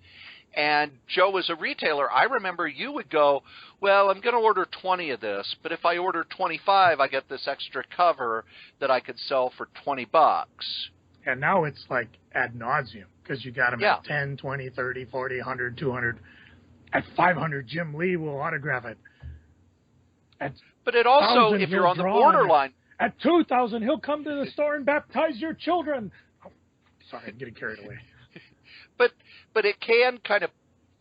And Joe, as a retailer, I remember you would go, well, I'm going to order 20 of this, but if I order 25, I get this extra cover that I could sell for $20. And now it's like ad nauseum, because you got them at 10, 20, 30, 40, 100, 200. At 500, Jim Lee will autograph it. But it also, if you're on the borderline. At 2,000, he'll come to the store and baptize your children. Oh, sorry, I'm getting carried away. But it can kind of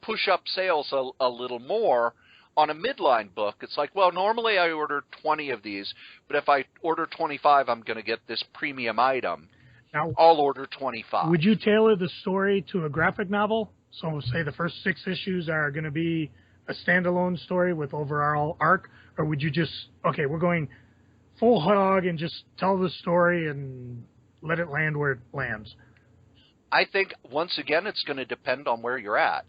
push up sales a little more on a midline book. It's like, well, normally I order 20 of these, but if I order 25, I'm going to get this premium item. Now, I'll order 25. Would you tailor the story to a graphic novel? So say the first 6 issues are going to be a standalone story with overall arc, or would you just, okay, we're going full hog and just tell the story and let it land where it lands? I think, once again, it's going to depend on where you're at.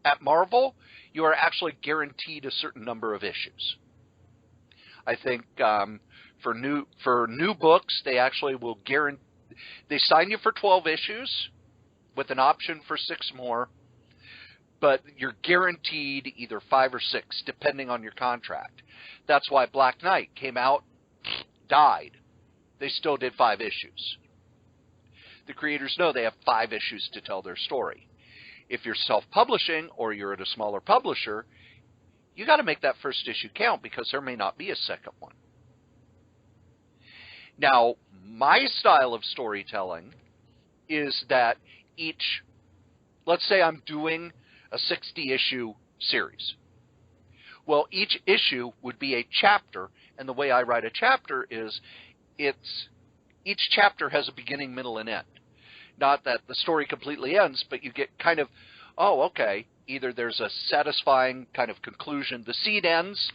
At Marvel, you are actually guaranteed a certain number of issues. I think for new books, they actually will guarantee. They sign you for 12 issues with an option for 6 more, but you're guaranteed either 5 or 6, depending on your contract. That's why Black Knight came out, died. They still did 5 issues. The creators know they have 5 issues to tell their story. If you're self-publishing or you're at a smaller publisher, you got to make that first issue count because there may not be a second one. Now, my style of storytelling is that let's say I'm doing a 60-issue series. Well, each issue would be a chapter, and the way I write a chapter is each chapter has a beginning, middle, and end. Not that the story completely ends, but you get kind of, oh, okay, either there's a satisfying kind of conclusion, the seed ends,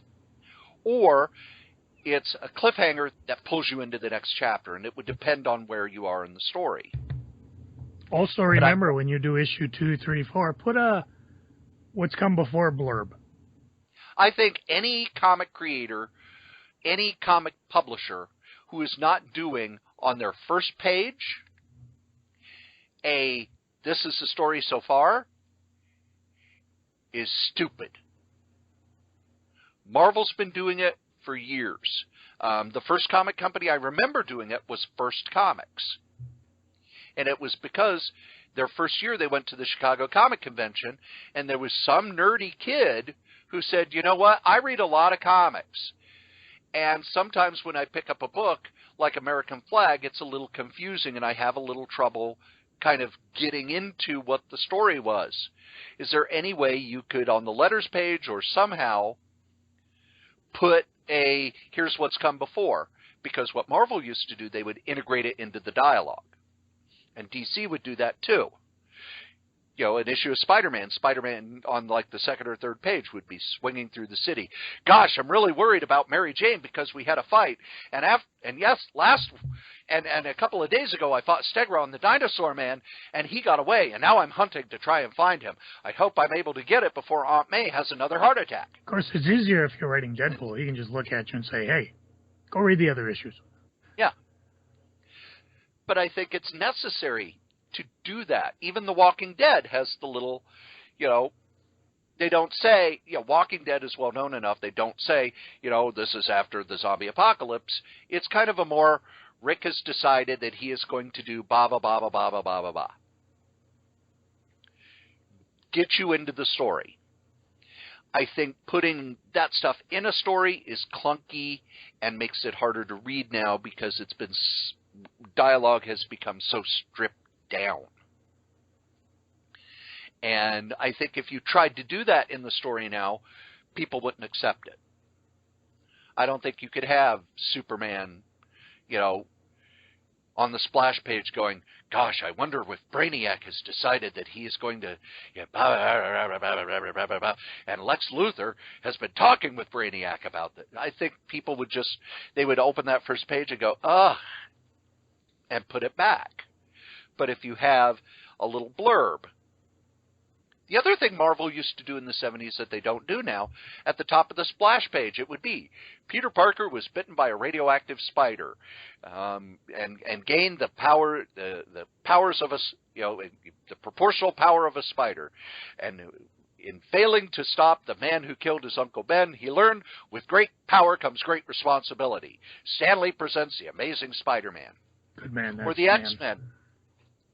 or it's a cliffhanger that pulls you into the next chapter, and it would depend on where you are in the story. Also, remember when you do issue 2, 3, 4, put a what's come before blurb. I think any comic creator, any comic publisher who is not doing on their first page this is the story so far is stupid. Marvel's been doing it for years. The first comic company I remember doing it was First Comics. And it was because their first year they went to the Chicago Comic Convention, and there was some nerdy kid who said, you know what, I read a lot of comics. And sometimes when I pick up a book like American Flag, it's a little confusing, and I have a little trouble kind of getting into what the story was. Is there any way you could, on the letters page or somehow, put here's what's come before? Because what Marvel used to do, they would integrate it into the dialogue. And DC would do that too. You know, an issue of Spider-Man on like the second or third page would be swinging through the city. Gosh, I'm really worried about Mary Jane because we had a fight. And a couple of days ago I fought Stegron, the Dinosaur Man, and he got away. And now I'm hunting to try and find him. I hope I'm able to get it before Aunt May has another heart attack. Of course, it's easier if you're writing Deadpool. He can just look at you and say, hey, go read the other issues. Yeah. But I think it's necessary to do that. Even The Walking Dead has the little, you know, they don't say, you know, Walking Dead is well known enough. They don't say, you know, this is after the zombie apocalypse. It's kind of a more, Rick has decided that he is going to do ba ba ba ba ba ba ba ba ba. Get you into the story. I think putting that stuff in a story is clunky and makes it harder to read now because it's been, dialogue has become so stripped down. And I think if you tried to do that in the story now, people wouldn't accept it. I don't think you could have Superman, you know, on the splash page going, gosh, I wonder if Brainiac has decided that he is going to, and Lex Luthor has been talking with Brainiac about that. I think people would just, they would open that first page and go, ugh, and put it back. But if you have a little blurb, the other thing Marvel used to do in the 70s that they don't do now, at the top of the splash page, it would be, Peter Parker was bitten by a radioactive spider, and gained the power, the powers of a, you know, the proportional power of a spider. And in failing to stop the man who killed his Uncle Ben, he learned with great power comes great responsibility. Stanley presents the Amazing Spider-Man. Good man. Or the X-Men.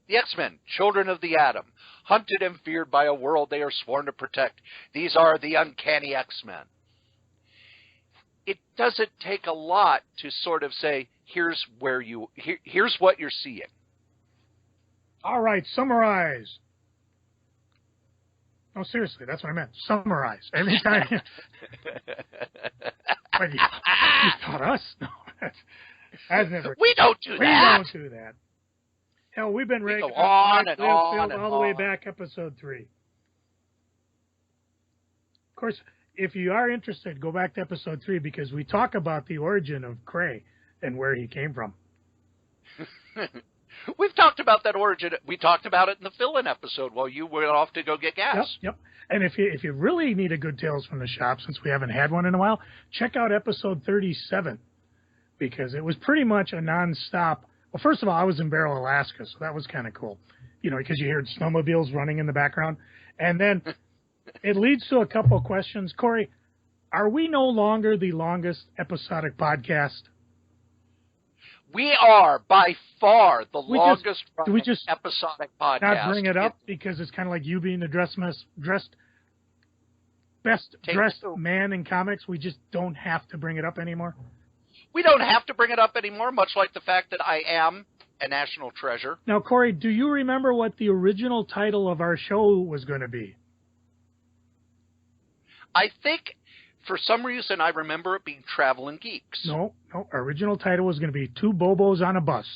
The X-Men, children of the atom, hunted and feared by a world they are sworn to protect. These are the uncanny X-Men. It doesn't take a lot to sort of say, here's what you're seeing. All right, summarize. No, seriously, that's what I meant. Summarize. Every time. But you taught us? No, that's never. We don't do that. We don't do that. Hell, we've been raking on and on all the way back, episode 3. Of course, if you are interested, go back to episode 3 because we talk about the origin of Kray and where he came from. We've talked about that origin. We talked about it in the fill-in episode while you went off to go get gas. Yep. And if you really need a good Tales from the Shop, since we haven't had one in a while, check out episode 37 because it was pretty much a nonstop. Well, first of all, I was in Barrow, Alaska, so that was kind of cool, you know, because you heard snowmobiles running in the background. And then it leads to a couple of questions. Cory, are we no longer the longest episodic podcast? We are by far the longest episodic podcast. Not bring it up because it's kind of like you being the best dressed man in comics. We just don't have to bring it up anymore. We don't have to bring it up anymore, much like the fact that I am a national treasure. Now, Cory, do you remember what the original title of our show was going to be? I think, for some reason, I remember it being Traveling Geeks. No. Our original title was going to be Two Bobos on a Bus.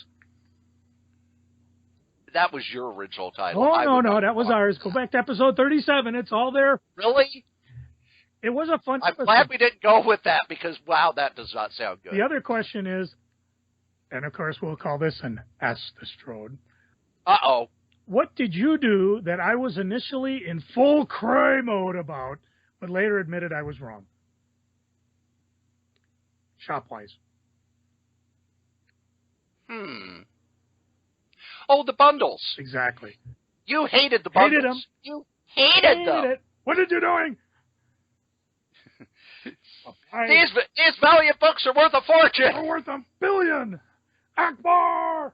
That was your original title. Oh, no, that was ours. Go back to episode 37. It's all there. Really? It was a fun episode. I'm glad we didn't go with that because, wow, that does not sound good. The other question is, and of course we'll call this an Ask the Strode. Uh-oh. What did you do that I was initially in full Kray mode about, but later admitted I was wrong? Shopwise. Oh, the bundles. Exactly. You hated the bundles. Hated them. You hated them. It. What did you doing? These valiant books are worth a fortune. They're worth $1 billion. Akbar.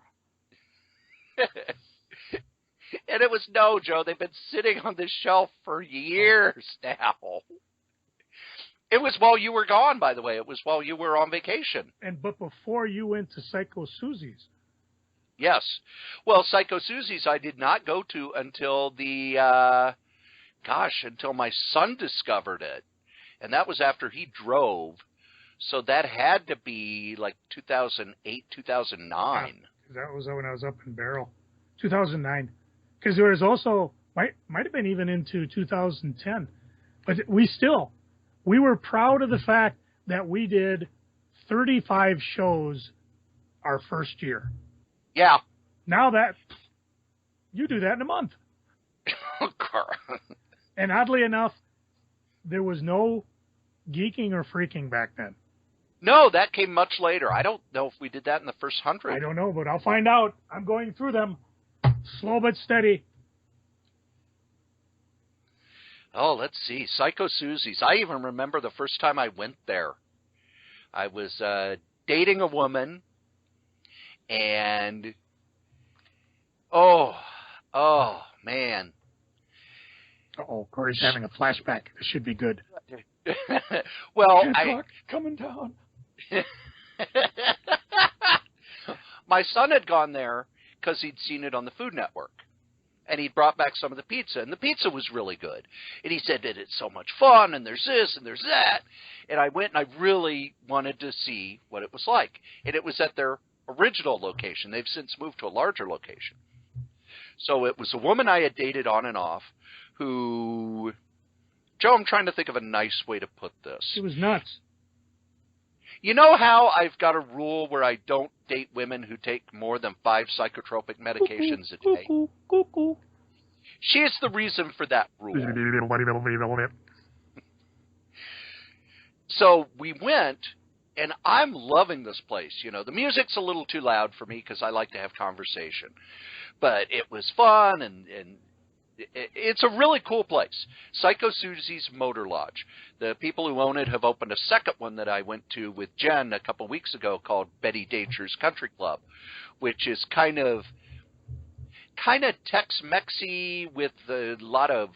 And it was Joe. They've been sitting on this shelf for years now. It was while you were gone, by the way. It was while you were on vacation. But before you went to Psycho Susie's. Yes. Well, Psycho Susie's I did not go to until until my son discovered it. And that was after he drove. So that had to be like 2008, 2009. Yeah, that was when I was up in Barrel. 2009. Because there was also, might have been even into 2010. But we were proud of the fact that we did 35 shows our first year. Yeah. Now that, you do that in a month. And oddly enough, there was no geeking or freaking back then. No, that came much later. I don't know if we did that in the first 100. I don't know, but I'll find out. I'm going through them. Slow but steady. Oh, let's see. Psycho Susie's. I even remember the first time I went there. I was dating a woman, and oh, man. Uh-oh, Cory's having a flashback. This should be good. Well, coming down. My son had gone there because he'd seen it on the Food Network. And he'd brought back some of the pizza, and the pizza was really good. And he said that it's so much fun, and there's this, and there's that. And I went, and I really wanted to see what it was like. And it was at their original location. They've since moved to a larger location. So it was a woman I had dated on and off who... Joe, I'm trying to think of a nice way to put this. It was nuts. You know how I've got a rule where I don't date women who take more than 5 psychotropic medications a day? She is the reason for that rule. So we went, and I'm loving this place. You know, the music's a little too loud for me because I like to have conversation. But it was fun, and it's a really cool place. Psycho Susie's Motor Lodge. The people who own it have opened a second one that I went to with Jen a couple weeks ago called Betty Danger's Country Club, which is kind of Tex-Mexy with a lot of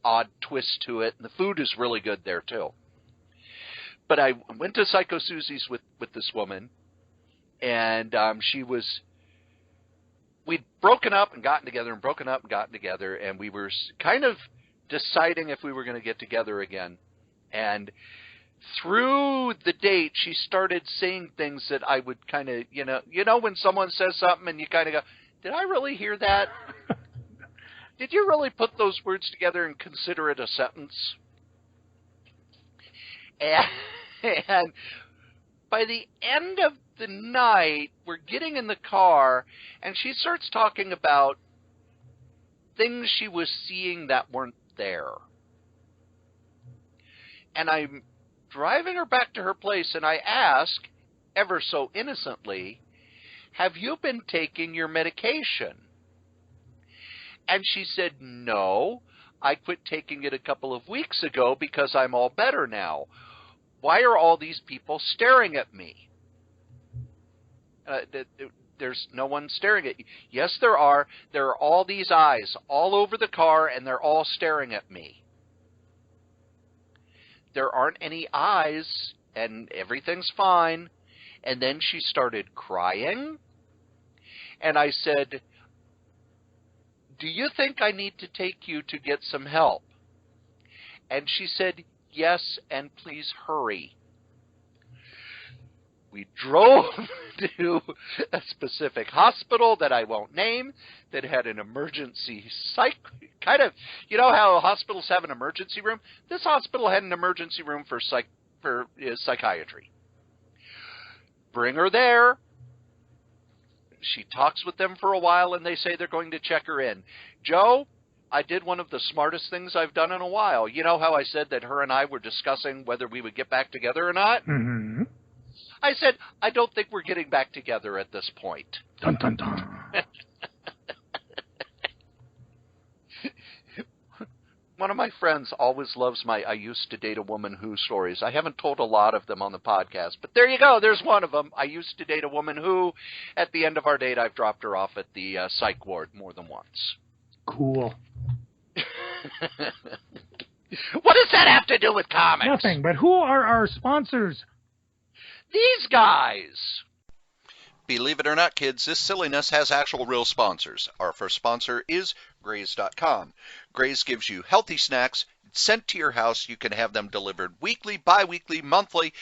odd twists to it, and the food is really good there too. But I went to Psycho Susie's with this woman, and we'd broken up and gotten together and broken up and gotten together, and we were kind of deciding if we were going to get together again. And through the date, she started saying things that I would kind of, you know, when someone says something and you kind of go, did I really hear that? Did you really put those words together and consider it a sentence? And by the end of the night, we're getting in the car, and she starts talking about things she was seeing that weren't there. And I'm driving her back to her place, and I ask, ever so innocently, have you been taking your medication? And she said, no, I quit taking it a couple of weeks ago because I'm all better now. Why are all these people staring at me? There's no one staring at you. Yes, there are. There are all these eyes all over the car, and they're all staring at me. There aren't any eyes, and everything's fine. And then she started crying, and I said, do you think I need to take you to get some help? And she said, yes, and please hurry. We drove to a specific hospital that I won't name that had an emergency kind of, you know how hospitals have an emergency room? This hospital had an emergency room for psychiatry. Bring her there. She talks with them for a while, and they say they're going to check her in. Joe, I did one of the smartest things I've done in a while. You know how I said that her and I were discussing whether we would get back together or not? Mm-hmm. I said, I don't think we're getting back together at this point. Dun, dun, dun. One of my friends always loves my I used to date a woman who stories. I haven't told a lot of them on the podcast, but there you go. There's one of them. I used to date a woman who, at the end of our date, I've dropped her off at the psych ward more than once. Cool. What does that have to do with comics? Nothing, but who are our sponsors? These guys. Believe it or not, kids, this silliness has actual real sponsors. Our first sponsor is Graze.com. Graze gives you healthy snacks sent to your house. You can have them delivered weekly, bi-weekly, monthly,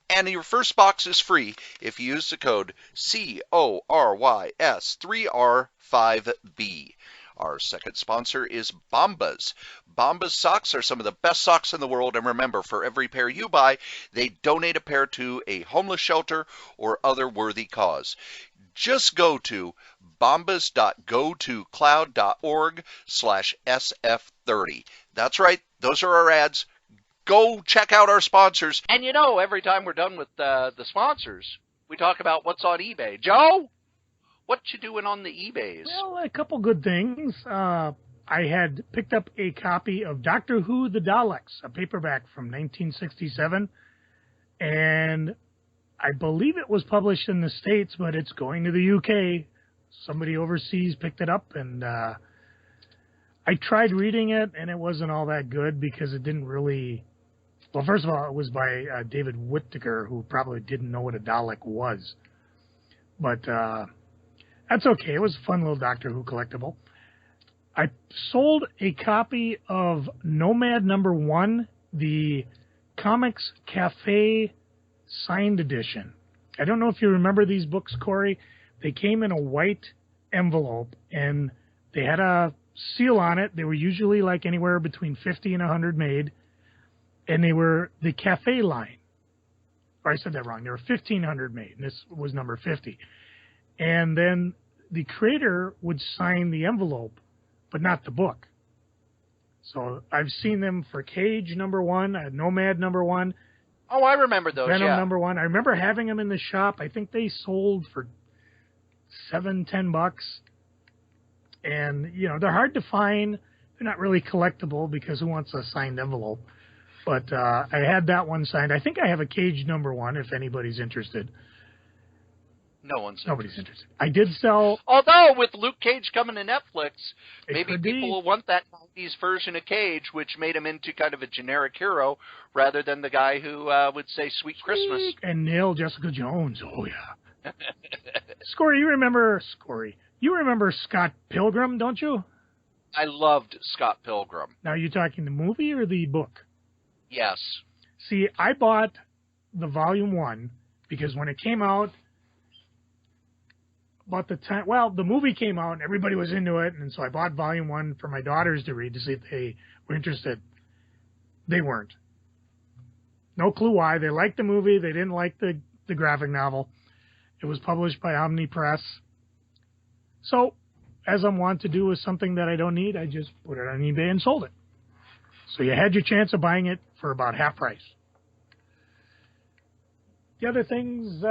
and your first box is free if you use the code CORYS3R5B. Our second sponsor is Bombas. Bombas socks are some of the best socks in the world, and remember, for every pair you buy, they donate a pair to a homeless shelter or other worthy cause. Just go to bombas.gotocloud.org/SF30. That's right, those are our ads. Go check out our sponsors. And you know, every time we're done with the sponsors, we talk about what's on eBay. Joe? What you doing on the eBays? Well, a couple good things. I had picked up a copy of Doctor Who: The Daleks, a paperback from 1967, and I believe it was published in the States, but it's going to the UK. Somebody overseas picked it up, and I tried reading it, and it wasn't all that good because it didn't really... Well, first of all, it was by David Whittaker, who probably didn't know what a Dalek was. But... that's okay. It was a fun little Doctor Who collectible. I sold a copy of Nomad #1, the Comics Cafe signed edition. I don't know if you remember these books, Cory. They came in a white envelope, and they had a seal on it. They were usually like anywhere between 50 and 100 made, and they were the Cafe line. Or I said that wrong. There were 1,500 made, and this was number 50. And then the creator would sign the envelope, but not the book. So I've seen them for Cage #1, Nomad #1. Oh, I remember those, Venom yeah. #1. I remember having them in the shop. I think they sold for $7-10. And, you know, they're hard to find. They're not really collectible because who wants a signed envelope? But I had that one signed. I think I have a Cage #1 if anybody's interested. Nobody's interested. I did sell... Although, with Luke Cage coming to Netflix, maybe be. people will want that 90s version of Cage, which made him into kind of a generic hero, rather than the guy who would say Sweet Christmas. And nail Jessica Jones. Oh, yeah. Cory, you remember Scott Pilgrim, don't you? I loved Scott Pilgrim. Now, are you talking the movie or the book? Yes. See, I bought the Volume 1 because when it came out, about the time, well, the movie came out and everybody was into it, and so I bought Volume 1 for my daughters to read to see if they were interested. They weren't. No clue why. They liked the movie. They didn't like the graphic novel. It was published by Omni Press. So, as I'm wont to do with something that I don't need, I just put it on eBay and sold it. So you had your chance of buying it for about half price. The other things...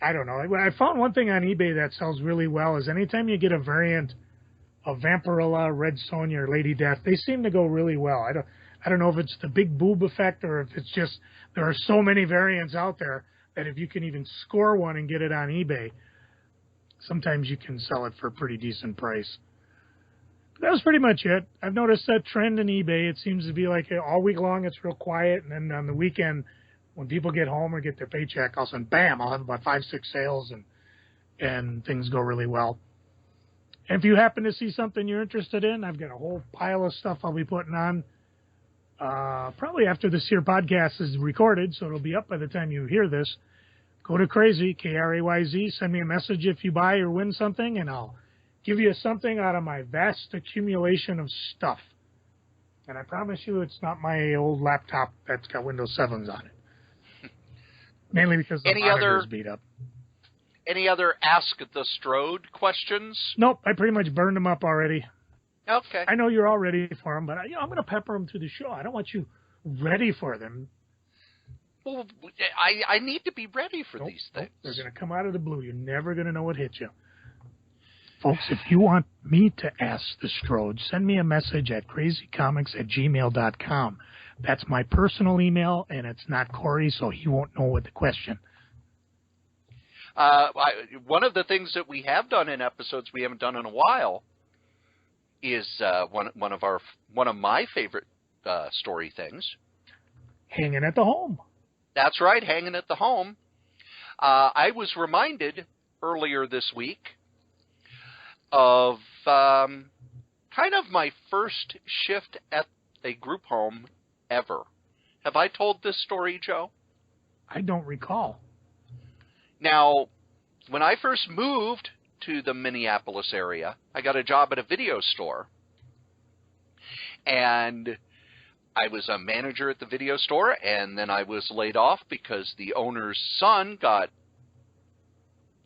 I don't know. I found one thing on eBay that sells really well is anytime you get a variant of Vampirilla, Red Sonja, or Lady Death, they seem to go really well. I don't know if it's the big boob effect or if it's just there are so many variants out there that if you can even score one and get it on eBay, sometimes you can sell it for a pretty decent price. But that was pretty much it. I've noticed that trend in eBay. It seems to be like all week long it's real quiet, and then on the weekend, when people get home or get their paycheck, all of a sudden, bam, I'll have about 5-6 sales, and things go really well. And if you happen to see something you're interested in, I've got a whole pile of stuff I'll be putting on probably after this here podcast is recorded, so it'll be up by the time you hear this. Go to Crazy, Krayz, send me a message if you buy or win something, and I'll give you something out of my vast accumulation of stuff. And I promise you it's not my old laptop that's got Windows 7s on it. Mainly because the monitor is beat up. Any other Ask the Strode questions? Nope, I pretty much burned them up already. Okay. I know you're all ready for them, but I'm going to pepper them through the show. I don't want you ready for them. Well, I need to be ready for these things. They're going to come out of the blue. You're never going to know what hit you. Folks, if you want me to ask the Strode, send me a message at crazycomics@gmail.com. That's my personal email, and it's not Cory, so he won't know what the question. One of the things that we have done in episodes we haven't done in a while is one of my favorite story things. Hanging at the home. That's right, hanging at the home. I was reminded earlier this week of kind of my first shift at a group home ever. Have I told this story, Joe? I don't recall. Now, when I first moved to the Minneapolis area, I got a job at a video store. And I was a manager at the video store, and then I was laid off because the owner's son got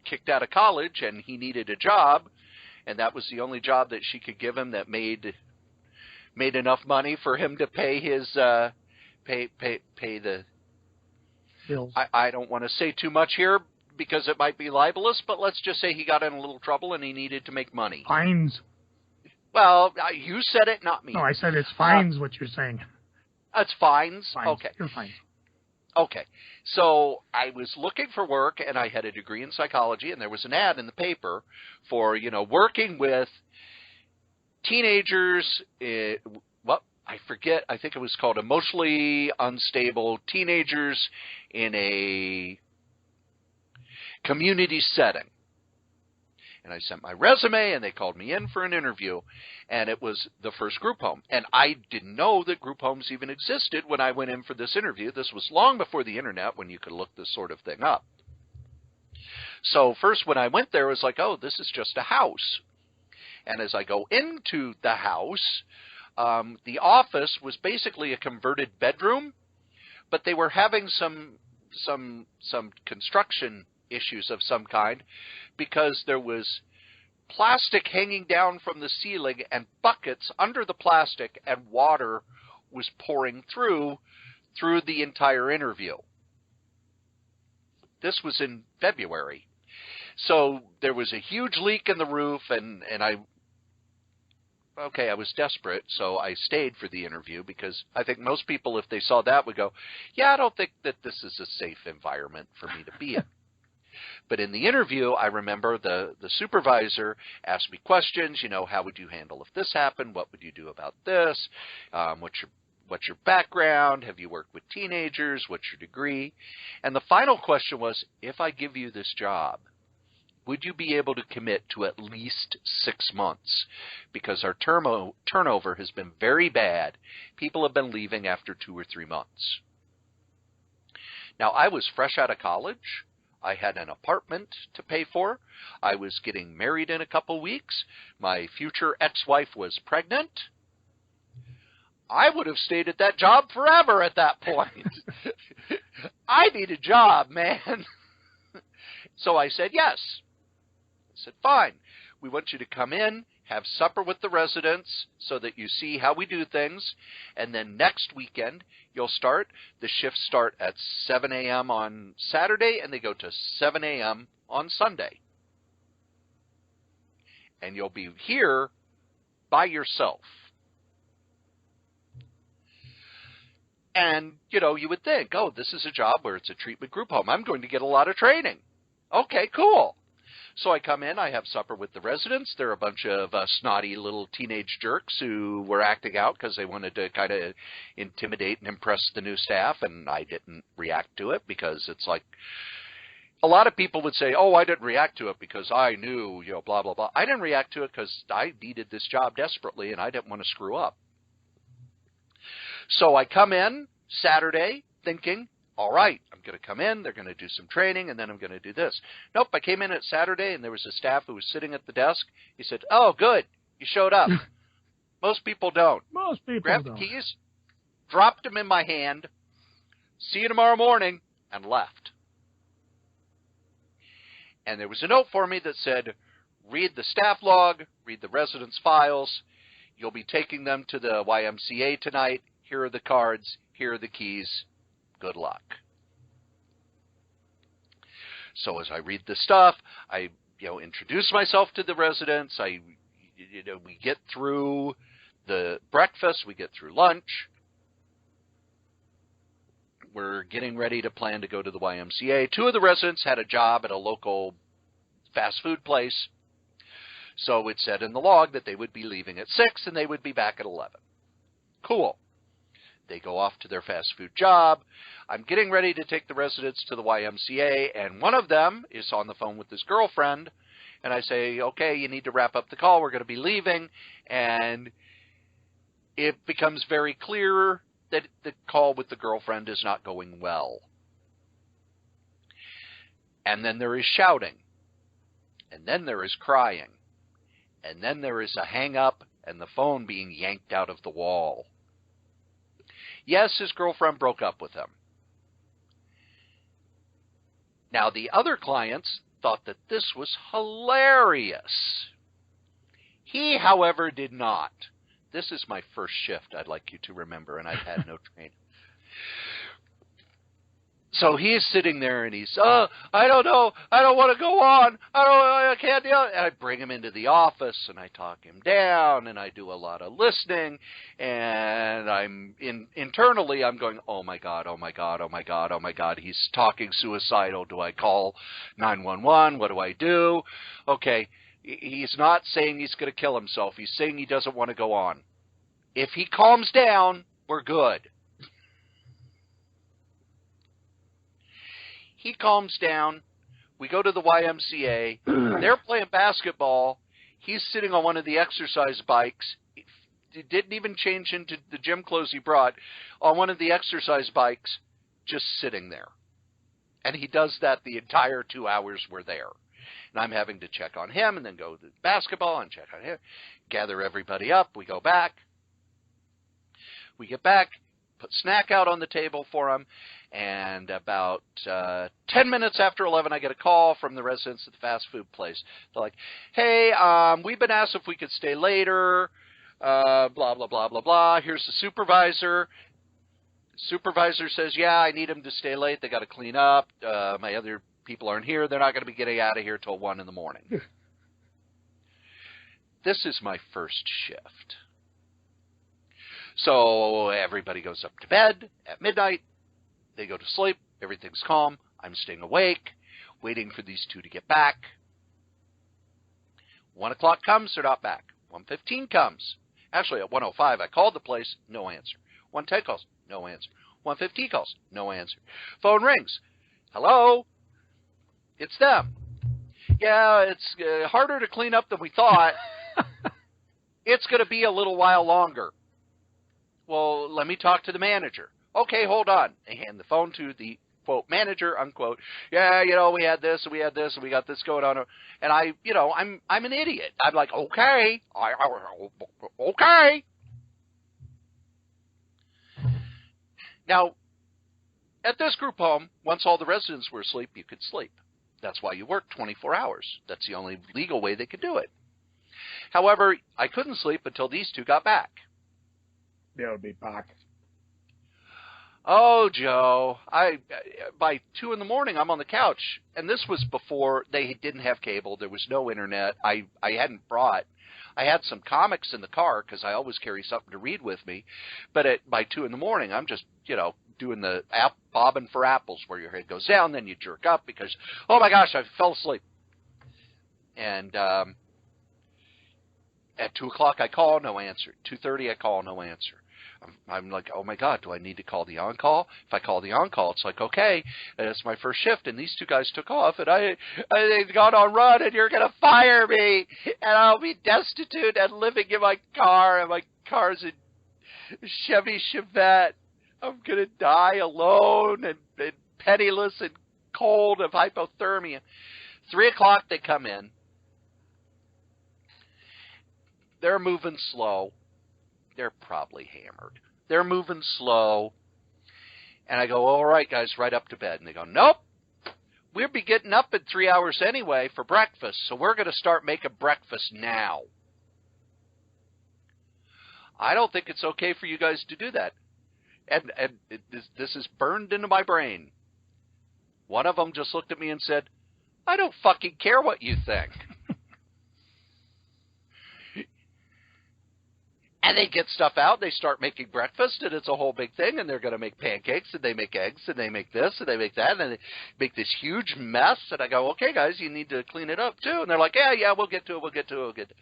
kicked out of college, and he needed a job, and that was the only job that she could give him that made enough money for him to pay his pay the Bills. I don't want to say too much here because it might be libelous, but let's just say he got in a little trouble and he needed to make money. Fines. Well, you said it, not me. No, I said it's fines, what you're saying. It's fines? Fines. Okay. You're fines. Okay. So I was looking for work, and I had a degree in psychology, and there was an ad in the paper for, working with teenagers, I forget, I think it was called emotionally unstable teenagers in a community setting. And I sent my resume, and they called me in for an interview, and it was the first group home. And I didn't know that group homes even existed when I went in for this interview. This was long before the internet when you could look this sort of thing up. So first when I went there, it was like, oh, this is just a house. And as I go into the house, the office was basically a converted bedroom, but they were having some construction issues of some kind because there was plastic hanging down from the ceiling and buckets under the plastic, and water was pouring through the entire interview. This was in February. So there was a huge leak in the roof, and I was desperate, so I stayed for the interview because I think most people, if they saw that, would go, yeah, I don't think that this is a safe environment for me to be in. But in the interview, I remember the supervisor asked me questions, how would you handle if this happened? What would you do about this? What's your background? Have you worked with teenagers? What's your degree? And the final question was, if I give you this job, would you be able to commit to at least 6 months? Because our turnover has been very bad. People have been leaving after 2 or 3 months. Now, I was fresh out of college. I had an apartment to pay for. I was getting married in a couple weeks. My future ex-wife was pregnant. I would have stayed at that job forever at that point. I need a job, man. So I said yes. I said, fine. We want you to come in, have supper with the residents so that you see how we do things. And then next weekend, you'll start. The shifts start at 7 a.m. on Saturday, and they go to 7 a.m. on Sunday. And you'll be here by yourself. And, you would think, oh, this is a job where it's a treatment group home. I'm going to get a lot of training. Okay, cool. So I come in, I have supper with the residents. They're a bunch of snotty little teenage jerks who were acting out because they wanted to kind of intimidate and impress the new staff, and I didn't react to it because it's like a lot of people would say, oh, I didn't react to it because I knew, blah, blah, blah. I didn't react to it because I needed this job desperately, and I didn't want to screw up. So I come in Saturday thinking, all right, I'm going to come in, they're going to do some training, and then I'm going to do this. Nope, I came in at Saturday, and there was a staff who was sitting at the desk. He said, oh, good, you showed up. Most people don't. Most people Grabbed don't. the keys, dropped them in my hand, see you tomorrow morning, and left. And there was a note for me that said, read the staff log, read the residents' files. You'll be taking them to the YMCA tonight. Here are the cards. Here are the keys. Good luck. So as I read the stuff, I introduce myself to the residents. We get through the breakfast. We get through lunch. We're getting ready to plan to go to the YMCA. 2 of the residents had a job at a local fast food place. So it said in the log that they would be leaving at 6 and they would be back at 11. Cool. They go off to their fast food job. I'm getting ready to take the residents to the YMCA, and one of them is on the phone with his girlfriend. And I say, okay, you need to wrap up the call. We're going to be leaving. And it becomes very clear that the call with the girlfriend is not going well. And then there is shouting. And then there is crying. And then there is a hang-up and the phone being yanked out of the wall. Yes, his girlfriend broke up with him. Now, the other clients thought that this was hilarious. He, however, did not. This is my first shift, I'd like you to remember, and I've had no training. So he's sitting there and he's, I don't know, I don't want to go on, I can't do it. And I bring him into the office and I talk him down and I do a lot of listening, and internally I'm going, oh my God, oh my God, oh my God, oh my God, he's talking suicidal. Do I call 911? What do I do? Okay, he's not saying he's going to kill himself. He's saying he doesn't want to go on. If he calms down, we're good. He calms down. We go to the YMCA. They're playing basketball. He's sitting on one of the exercise bikes. He didn't even change into the gym clothes he brought. On one of the exercise bikes, just sitting there. And he does that the entire 2 hours we're there. And I'm having to check on him and then go to basketball and check on him. Gather everybody up. We go back. We get back. Put snack out on the table for him. And about 10 minutes after 11, I get a call from the residents at the fast food place. They're like, hey, we've been asked if we could stay later, blah, blah, blah, blah, blah. Here's the supervisor. Supervisor says, yeah, I need him to stay late. They got to clean up. My other people aren't here. They're not going to be getting out of here till 1 in the morning. This is my first shift. So everybody goes up to bed at midnight. They go to sleep. Everything's calm. I'm staying awake, waiting for these two to get back. 1 o'clock comes, they're not back. 1:15 comes. Actually, at 1:05, I called the place, no answer. 1:10 calls, no answer. 1:15 calls, no answer. Phone rings. Hello? It's them. Yeah, it's harder to clean up than we thought. It's going to be a little while longer. Well, let me talk to the manager. Okay, hold on. They hand the phone to the, quote, manager, unquote. Yeah, we had this, and we had this, and we got this going on. And I'm an idiot. I'm like, okay. Okay. Now, at this group home, once all the residents were asleep, you could sleep. That's why you work 24 hours. That's the only legal way they could do it. However, I couldn't sleep until these two got back. That would be back. Oh, Joe, by 2 in the morning, I'm on the couch, and this was before they didn't have cable. There was no internet. I had some comics in the car because I always carry something to read with me. But by 2 in the morning, I'm just, doing the bobbing for apples where your head goes down, then you jerk up because, oh my gosh, I fell asleep. And at 2 o'clock, I call, no answer. 2:30, I call, no answer. I'm like, oh my God, do I need to call the on-call? If I call the on-call, it's like, okay, it's my first shift, and these two guys took off, and they've gone on run, and you're going to fire me, and I'll be destitute and living in my car, and my car's a Chevy Chevette. I'm going to die alone and penniless and cold of hypothermia. 3 o'clock, they come in. They're moving slow. They're probably hammered. They're moving slow. And I go, all right, guys, right up to bed. And they go, nope. We'll be getting up in 3 hours anyway for breakfast, so we're going to start making breakfast now. I don't think it's okay for you guys to do that. And this is burned into my brain. One of them just looked at me and said, I don't fucking care what you think. And they get stuff out, they start making breakfast, and it's a whole big thing, and they're going to make pancakes, and they make eggs, and they make this, and they make that, and they make this huge mess, and I go, okay, guys, you need to clean it up, too. And they're like, yeah, we'll get to it.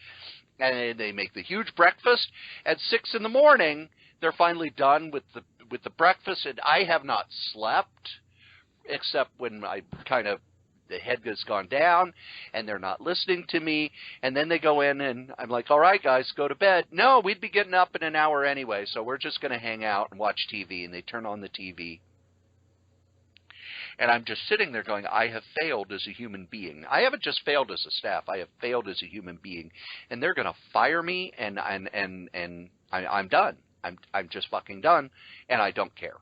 And they make the huge breakfast. At 6 in the morning, they're finally done with the breakfast, and I have not slept except when I kind of the head has gone down and they're not listening to me, and then they go in and I'm like, all right, guys, go to bed. No, we'd be getting up in an hour anyway, so we're just going to hang out and watch TV. And they turn on the TV. And I'm just sitting there going, I have failed as a human being. I haven't just failed as a staff. I have failed as a human being. And they're going to fire me, and I'm done. I'm just fucking done, and I don't care.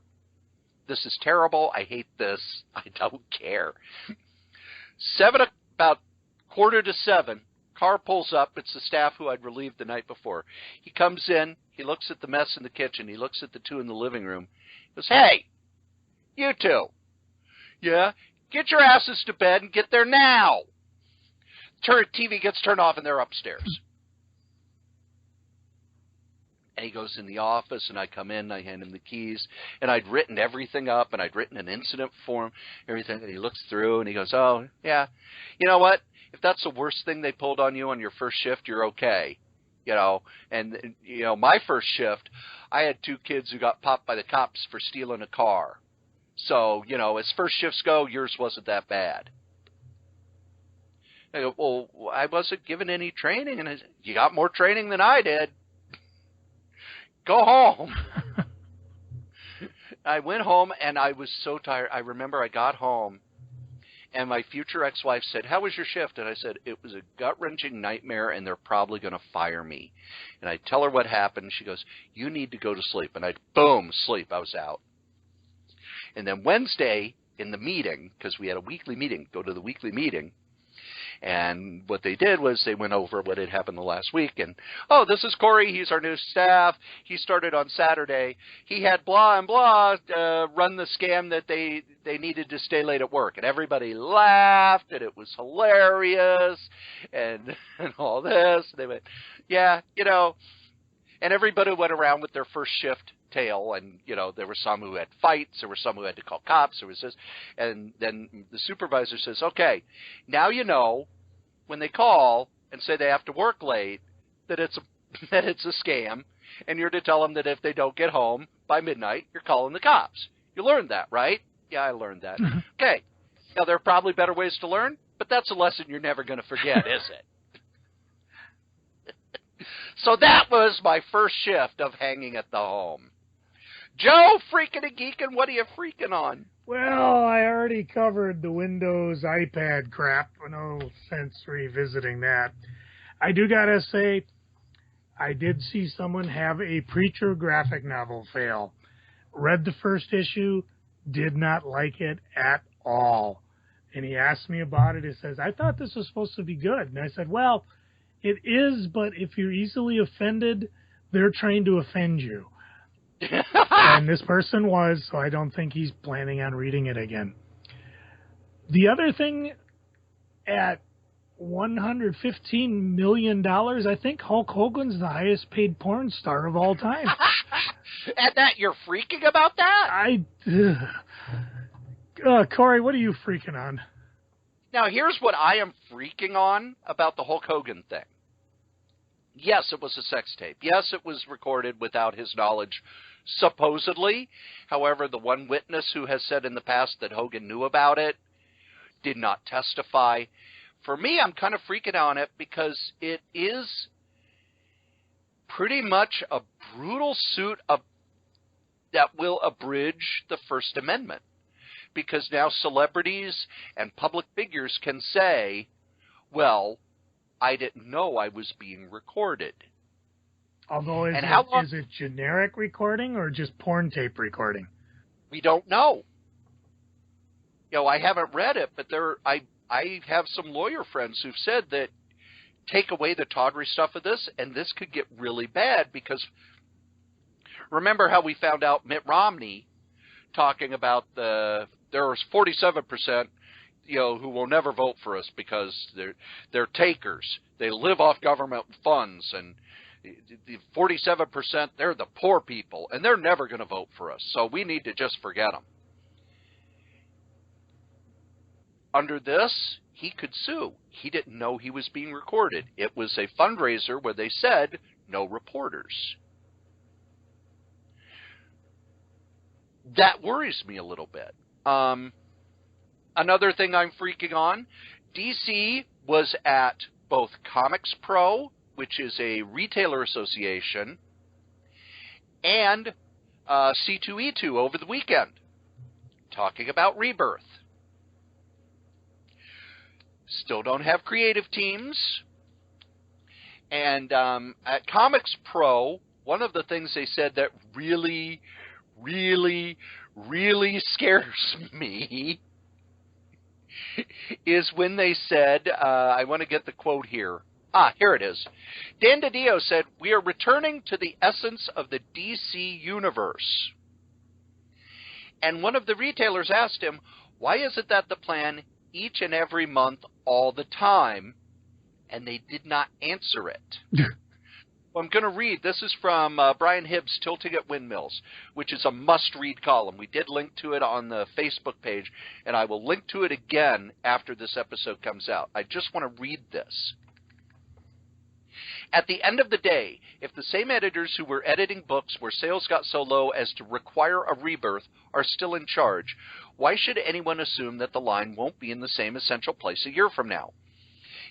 This is terrible. I hate this. I don't care. About 6:45, car pulls up. It's the staff who I'd relieved the night before. He comes in. He looks at the mess in the kitchen. He looks at the two in the living room. He goes, hey, you two. Yeah? Get your asses to bed and get there now. TV gets turned off and they're upstairs. And he goes in the office, and I come in, and I hand him the keys, and I'd written everything up, and I'd written an incident form, everything, and he looks through, and he goes, oh, yeah, you know what? If that's the worst thing they pulled on you on your first shift, you're okay. You know, and, you know, my first shift, I had 2 kids who got popped by the cops for stealing a car. So, you know, as first shifts go, yours wasn't that bad. I go, well, I wasn't given any training, and I said, you got more training than I did. Go home. I went home, and I was so tired. I remember I got home, and my future ex-wife said, how was your shift? And I said, it was a gut-wrenching nightmare, and they're probably going to fire me. And I tell her what happened. She goes, you need to go to sleep. And I, boom, sleep. I was out. And then Wednesday in the meeting, because we had a weekly meeting, go to the weekly meeting, and what they did was they went over what had happened the last week. And, oh, this is Cory. He's our new staff. He started on Saturday. He had blah and blah run the scam that they needed to stay late at work. And everybody laughed, and it was hilarious, and all this. They went, yeah, you know. And everybody went around with their first shift tale, and, you know, there were some who had fights, there were some who had to call cops, there was this, and then the supervisor says, okay, now you know, when they call and say they have to work late, that it's a scam, and you're to tell them that if they don't get home by midnight, you're calling the cops. You learned that, right? Yeah, I learned that. Okay, now there are probably better ways to learn, but that's a lesson you're never going to forget, is it? So that was my first shift of hanging at the home. Joe, freaking a geeking, what are you freaking on? Well, I already covered the Windows iPad crap. No sense revisiting that. I do gotta say, I did see someone have a Preacher graphic novel fail. Read the first issue, did not like it at all. And he asked me about it. He says, I thought this was supposed to be good. And I said, well, it is, but if you're easily offended, they're trying to offend you. And this person was, so I don't think he's planning on reading it again. The other thing, at $115 million, I think Hulk Hogan's the highest paid porn star of all time. And that you're freaking about that? Cory, what are you freaking on? Now, here's what I am freaking on about the Hulk Hogan thing. Yes, it was a sex tape. Yes, it was recorded without his knowledge, supposedly. However, the one witness who has said in the past that Hogan knew about it did not testify. For me, I'm kind of freaking on it because it is pretty much a brutal suit that will abridge the First Amendment. Because now celebrities and public figures can say, well, I didn't know I was being recorded. Although, is it generic recording or just porn tape recording? We don't know. You know, I haven't read it, but I have some lawyer friends who've said that take away the tawdry stuff of this, and this could get really bad because remember how we found out Mitt Romney talking about there was 47%, you know, who will never vote for us because they're takers. They live off government funds, and the 47%, they're the poor people, and they're never going to vote for us. So we need to just forget them. Under this, he could sue. He didn't know he was being recorded. It was a fundraiser where they said no reporters. that worries me a little bit. Another thing I'm freaking on, DC was at both Comics Pro, which is a retailer association, and C2E2 over the weekend, talking about Rebirth. Still don't have creative teams. And at Comics Pro, one of the things they said that really, really, really scares me is when they said, I want to get the quote here. Here it is. Dan DiDio said, "We are returning to the essence of the DC universe." And one of the retailers asked him, why is it that the plan each and every month all the time? And they did not answer it. Well, I'm going to read. This is from Brian Hibbs' Tilting at Windmills, which is a must-read column. We did link to it on the Facebook page, and I will link to it again after this episode comes out. I just want to read this. At the end of the day, if the same editors who were editing books where sales got so low as to require a rebirth are still in charge, why should anyone assume that the line won't be in the same essential place a year from now?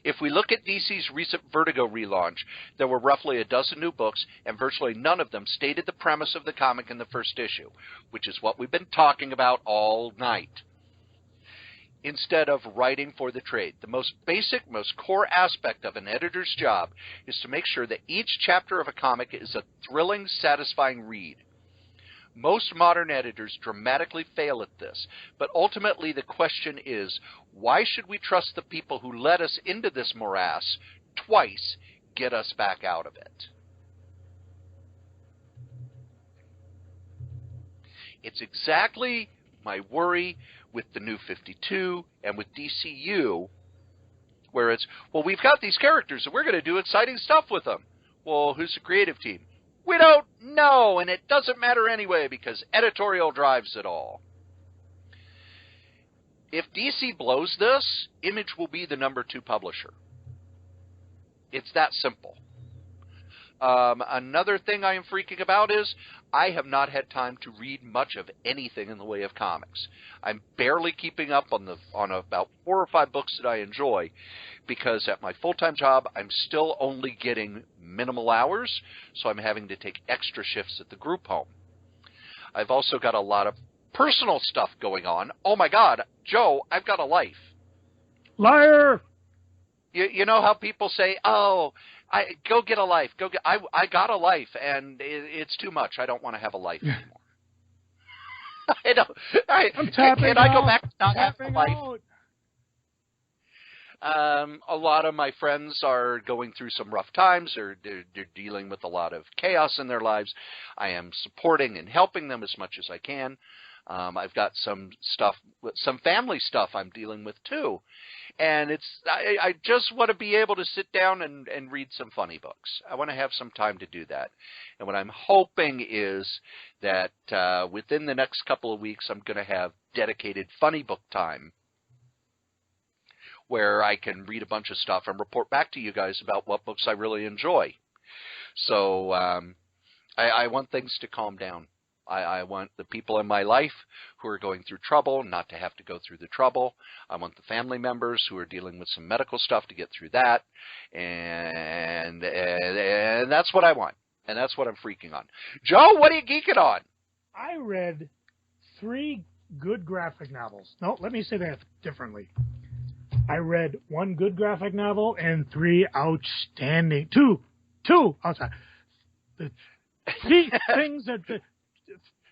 If we look at DC's recent Vertigo relaunch, there were roughly a dozen new books, and virtually none of them stated the premise of the comic in the first issue, which is what we've been talking about all night. Instead of writing for the trade, the most basic, most core aspect of an editor's job is to make sure that each chapter of a comic is a thrilling, satisfying read. Most modern editors dramatically fail at this, but ultimately the question is, why should we trust the people who led us into this morass twice get us back out of it? It's exactly my worry with the New 52 and with DCU, where it's, well, we've got these characters and we're going to do exciting stuff with them. Well, who's the creative team? We don't know, and it doesn't matter anyway because editorial drives it all. If DC blows this, Image will be the #2 publisher. It's that simple. Another thing I am freaking about is I have not had time to read much of anything in the way of comics. I'm barely keeping up on about 4 or 5 books that I enjoy because at my full-time job I'm still only getting minimal hours, so I'm having to take extra shifts at the group home. I've also got a lot of personal stuff going on. Oh my God, Joe, I've got a life. Liar! You know how people say, oh, go get a life. I got a life, and it's too much. I don't want to have a life anymore. I don't. I'm tapping Can out. I go back to not having a life? Out. A lot of my friends are going through some rough times, or they're dealing with a lot of chaos in their lives. I am supporting and helping them as much as I can. I've got some family stuff I'm dealing with too. And I just want to be able to sit down and read some funny books. I want to have some time to do that. And what I'm hoping is that within the next couple of weeks, I'm going to have dedicated funny book time where I can read a bunch of stuff and report back to you guys about what books I really enjoy. So I want things to calm down. I want the people in my life who are going through trouble not to have to go through the trouble. I want the family members who are dealing with some medical stuff to get through that. And that's what I want. And that's what I'm freaking on. Joe, what are you geeking on? I read 3 good graphic novels. No, let me say that differently. I read 1 good graphic novel and 3 outstanding. Two outside. The 3 things that...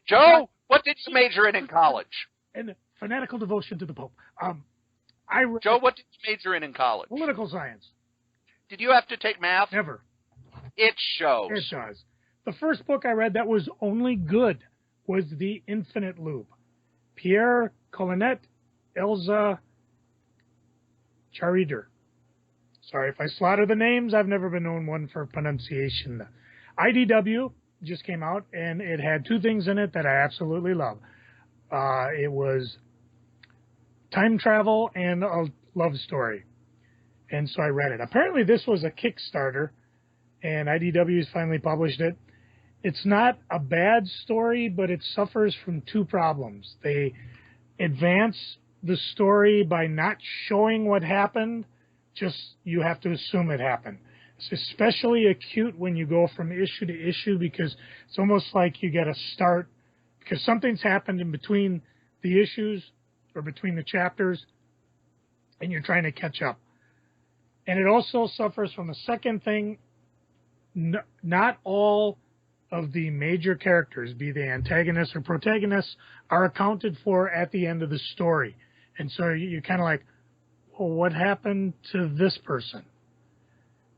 Joe, what did you major in college? And fanatical devotion to the Pope. Joe, what did you major in college? Political science. Did you have to take math? Never. It shows. It does. The first book I read that was only good was The Infinite Loop. Pierre Collinet, Elza Charider. Sorry if I slaughter the names. I've never been known one for pronunciation. IDW just came out, and it had 2 things in it that I absolutely love. It was time travel and a love story. And so I read it. Apparently this was a Kickstarter, and IDW's finally published it. it's not a bad story, but it suffers from two problems. They advance the story by not showing what happened, just you have to assume it happened. It's especially acute when you go from issue to issue because it's almost like you got to start because something's happened in between the issues or between the chapters and you're trying to catch up. And it also suffers from a second thing. Not all of the major characters, be they antagonists or protagonists, are accounted for at the end of the story. And so you're kind of like, well, what happened to this person?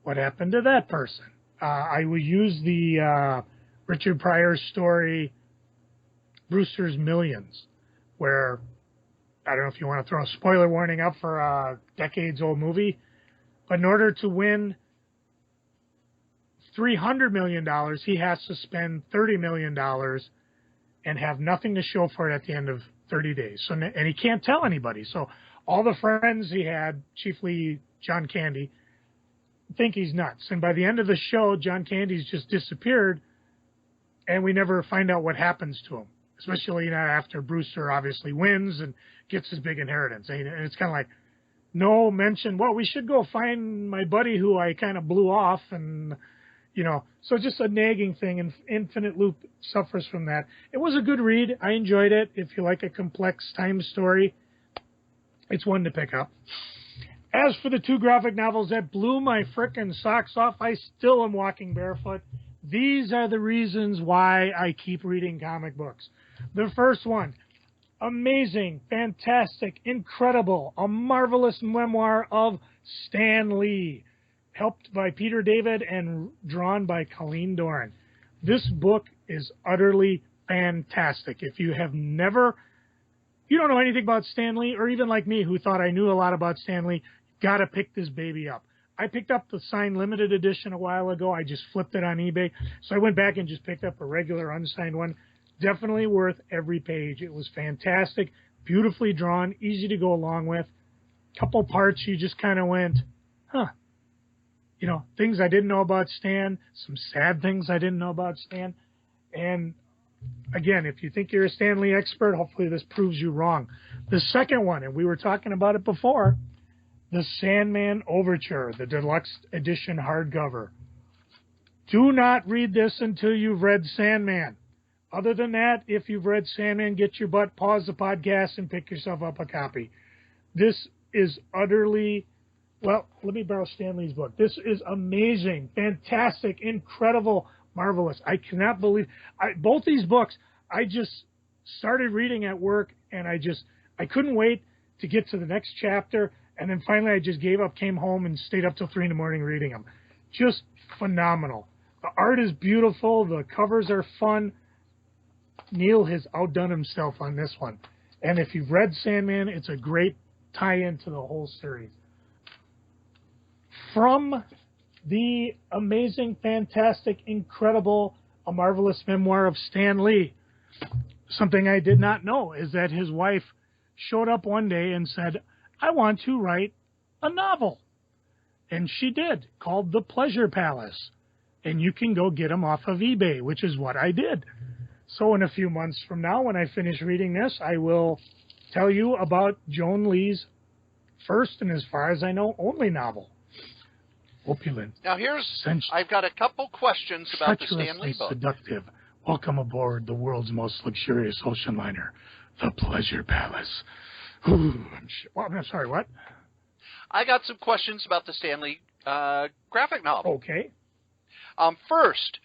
What happened to that person? I will use the Richard Pryor story, Brewster's Millions, where, I don't know if you want to throw a spoiler warning up for a decades-old movie, but in order to win $300 million, he has to spend $30 million and have nothing to show for it at the end of 30 days. So, and he can't tell anybody. So all the friends he had, chiefly John Candy, think he's nuts. And by the end of the show, John Candy's just disappeared, and we never find out what happens to him, especially after Brewster obviously wins and gets his big inheritance. And it's kind of like, no mention, well, we should go find my buddy who I kind of blew off, and so just a nagging thing, and Infinite Loop suffers from that. It was a good read. I enjoyed it. If you like a complex time story, it's one to pick up. As for the two graphic novels that blew my frickin' socks off, I still am walking barefoot. These are the reasons why I keep reading comic books. The first one, amazing, fantastic, incredible, a marvelous memoir of Stan Lee, helped by Peter David and drawn by Colleen Doran. This book is utterly fantastic. If you have never, you don't know anything about Stan Lee, or even like me who thought I knew a lot about Stan Lee, got to pick this baby up. I picked up the signed limited edition a while ago. I just flipped it on eBay. So I went back and just picked up a regular unsigned one. Definitely worth every page. It was fantastic, beautifully drawn, easy to go along with. Couple parts you just kind of went, huh. Things I didn't know about Stan, some sad things I didn't know about Stan. And again, if you think you're a Stan Lee expert, hopefully this proves you wrong. The second one, and we were talking about it before, The Sandman Overture, the deluxe edition hardcover. Do not read this until you've read Sandman. Other than that, if you've read Sandman, get your butt, pause the podcast, and pick yourself up a copy. This is utterly, well, let me borrow Stan Lee's book. This is amazing, fantastic, incredible, marvelous. I cannot believe, both these books, I just started reading at work, and I couldn't wait to get to the next chapter. And then finally I just gave up, came home, and stayed up till 3 in the morning reading them. Just phenomenal. The art is beautiful. The covers are fun. Neil has outdone himself on this one. And if you've read Sandman, it's a great tie-in to the whole series. From the amazing, fantastic, incredible, a marvelous memoir of Stan Lee, something I did not know is that his wife showed up one day and said, I want to write a novel. And she did, called The Pleasure Palace. And you can go get them off of eBay, which is what I did. So in a few months from now, when I finish reading this, I will tell you about Joan Lee's first and, as far as I know, only novel, Opulent. Now I've got a couple questions about the Stan Lee book. Seductive. Welcome aboard the world's most luxurious ocean liner, The Pleasure Palace. Ooh, I'm sorry, what? I got some questions about the Stan Lee graphic novel. Okay. First,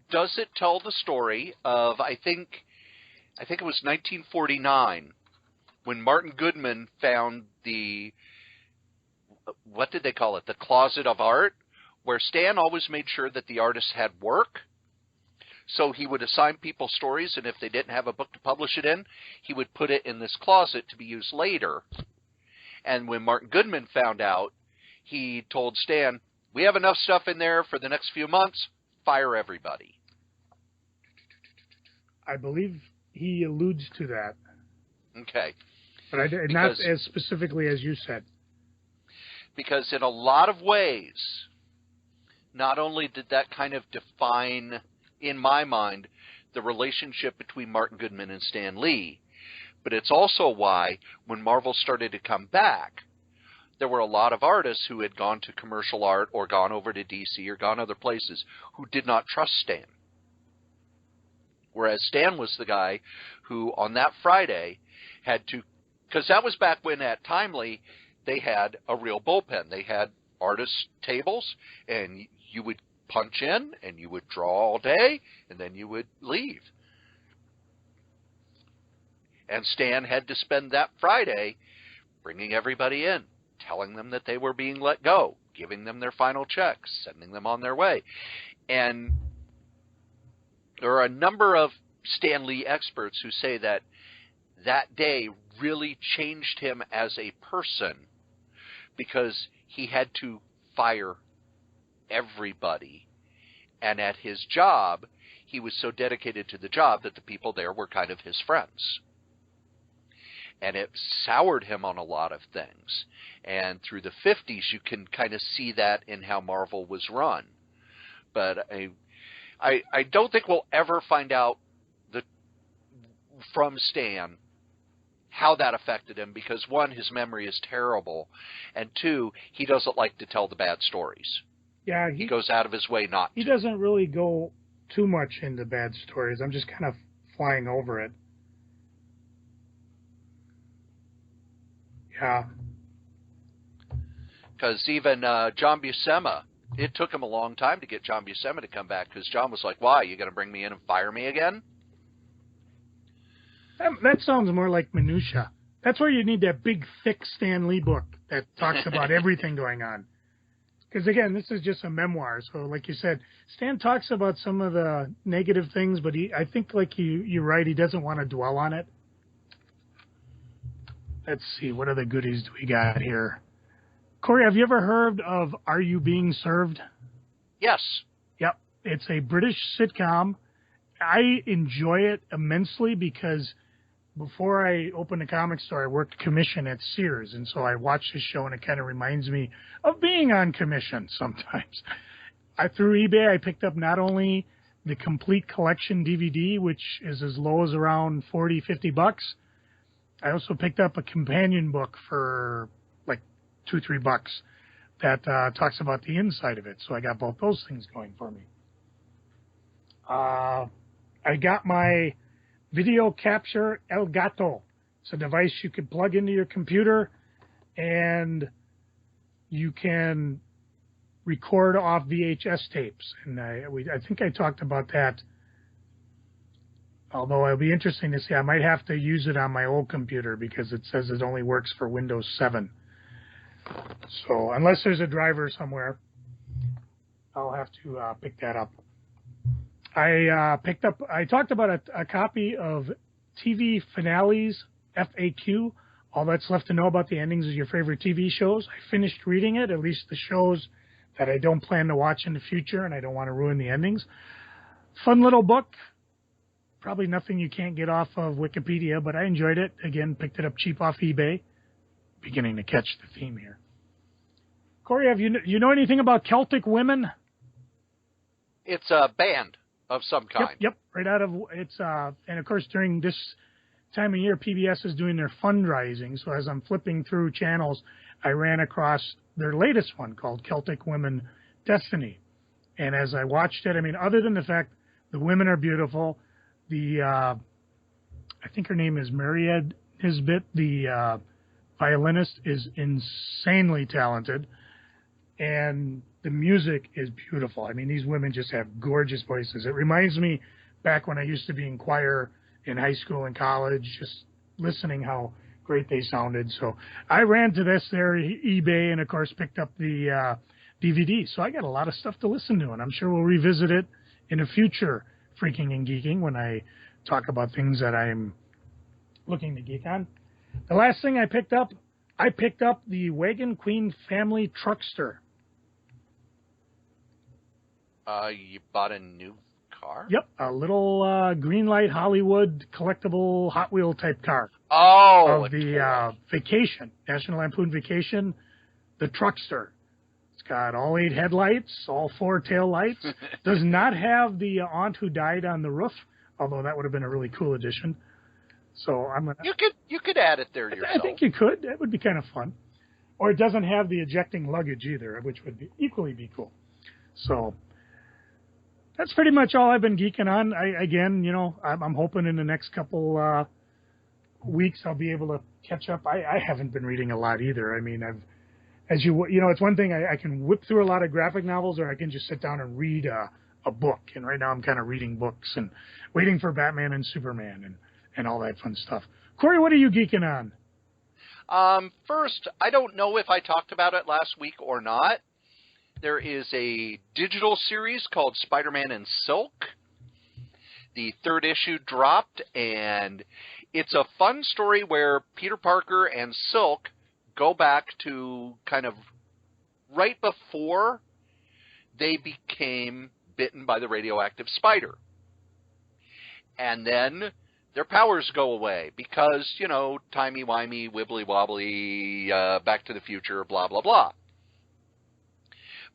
does it tell the story of, I think it was 1949, when Martin Goodman found the, what did they call it, the Closet of Art, where Stan always made sure that the artists had work. So he would assign people stories, and if they didn't have a book to publish it in, he would put it in this closet to be used later. And when Martin Goodman found out, he told Stan, we have enough stuff in there for the next few months, fire everybody. I believe he alludes to that. Okay. But not as specifically as you said. Because in a lot of ways, not only did that kind of define in my mind, the relationship between Martin Goodman and Stan Lee. But it's also why, when Marvel started to come back, there were a lot of artists who had gone to commercial art or gone over to DC or gone other places who did not trust Stan. Whereas Stan was the guy who, on that Friday, had to, because that was back when at Timely, they had a real bullpen. They had artist tables, and you would punch in, and you would draw all day, and then you would leave. And Stan had to spend that Friday bringing everybody in, telling them that they were being let go, giving them their final checks, sending them on their way. And there are a number of Stan Lee experts who say that that day really changed him as a person because he had to fire everybody. And at his job, he was so dedicated to the job that the people there were kind of his friends. And it soured him on a lot of things. And through the 50s, you can kind of see that in how Marvel was run. But I don't think we'll ever find out from Stan how that affected him because, one, his memory is terrible, and two, he doesn't like to tell the bad stories. Yeah, he goes out of his way not to. He doesn't really go too much into bad stories. I'm just kind of flying over it. Yeah. Because even John Buscema, it took him a long time to get John Buscema to come back because John was like, why, you going to bring me in and fire me again? That sounds more like minutia. That's where you need that big, thick Stan Lee book that talks about everything going on. Because, again, this is just a memoir. So, like you said, Stan talks about some of the negative things, but I think, like you're right, he doesn't want to dwell on it. Let's see, what other goodies do we got here? Cory, have you ever heard of Are You Being Served? Yes. Yep. It's a British sitcom. I enjoy it immensely because before I opened a comic store, I worked commission at Sears, and so I watched this show, and it kind of reminds me of being on commission sometimes. Through eBay, I picked up not only the complete collection DVD, which is as low as around $40-50. I also picked up a companion book for like $2-3 that talks about the inside of it. So I got both those things going for me. I got my Video Capture El Gato. It's a device you can plug into your computer, and you can record off VHS tapes. And I think I talked about that. Although it'll be interesting to see. I might have to use it on my old computer because it says it only works for Windows 7. So unless there's a driver somewhere, I'll have to pick that up. I talked about a copy of TV Finales FAQ. All that's left to know about the endings of your favorite TV shows. I finished reading it, at least the shows that I don't plan to watch in the future, and I don't want to ruin the endings. Fun little book. Probably nothing you can't get off of Wikipedia, but I enjoyed it. Again, picked it up cheap off eBay. Beginning to catch the theme here. Cory, have you know anything about Celtic Women? It's a band of some kind. Yep. Right out of it's and of course during this time of year, PBS is doing their fundraising. So as I'm flipping through channels, I ran across their latest one called Celtic Women Destiny. And as I watched it, I mean, other than the fact the women are beautiful, I think her name is Mariette Nisbet, the violinist, is insanely talented, and the music is beautiful. I mean, these women just have gorgeous voices. It reminds me back when I used to be in choir in high school and college, just listening how great they sounded. So I ran to their eBay and, of course, picked up the DVD. So I got a lot of stuff to listen to, and I'm sure we'll revisit it in a future Freaking and Geeking when I talk about things that I'm looking to geek on. The last thing I picked up the Wagon Queen Family Truckster. You bought a new car? Yep, a little green light Hollywood collectible Hot Wheel type car. Oh, of the Vacation, National Lampoon Vacation, the Truckster. It's got all 8 headlights, all 4 tail lights. Does not have the aunt who died on the roof, although that would have been a really cool addition. So I'm gonna. You could add it there yourself. I think you could. That would be kind of fun. Or it doesn't have the ejecting luggage either, which would be equally be cool. So that's pretty much all I've been geeking on. I'm hoping in the next couple weeks I'll be able to catch up. I haven't been reading a lot either. I mean, it's one thing I can whip through a lot of graphic novels, or I can just sit down and read a book. And right now I'm kind of reading books and waiting for Batman and Superman and all that fun stuff. Cory, what are you geeking on? First, I don't know if I talked about it last week or not. There is a digital series called Spider-Man and Silk. The 3rd issue dropped, and it's a fun story where Peter Parker and Silk go back to kind of right before they became bitten by the radioactive spider. And then their powers go away because, timey-wimey, wibbly-wobbly, Back to the Future, blah, blah, blah.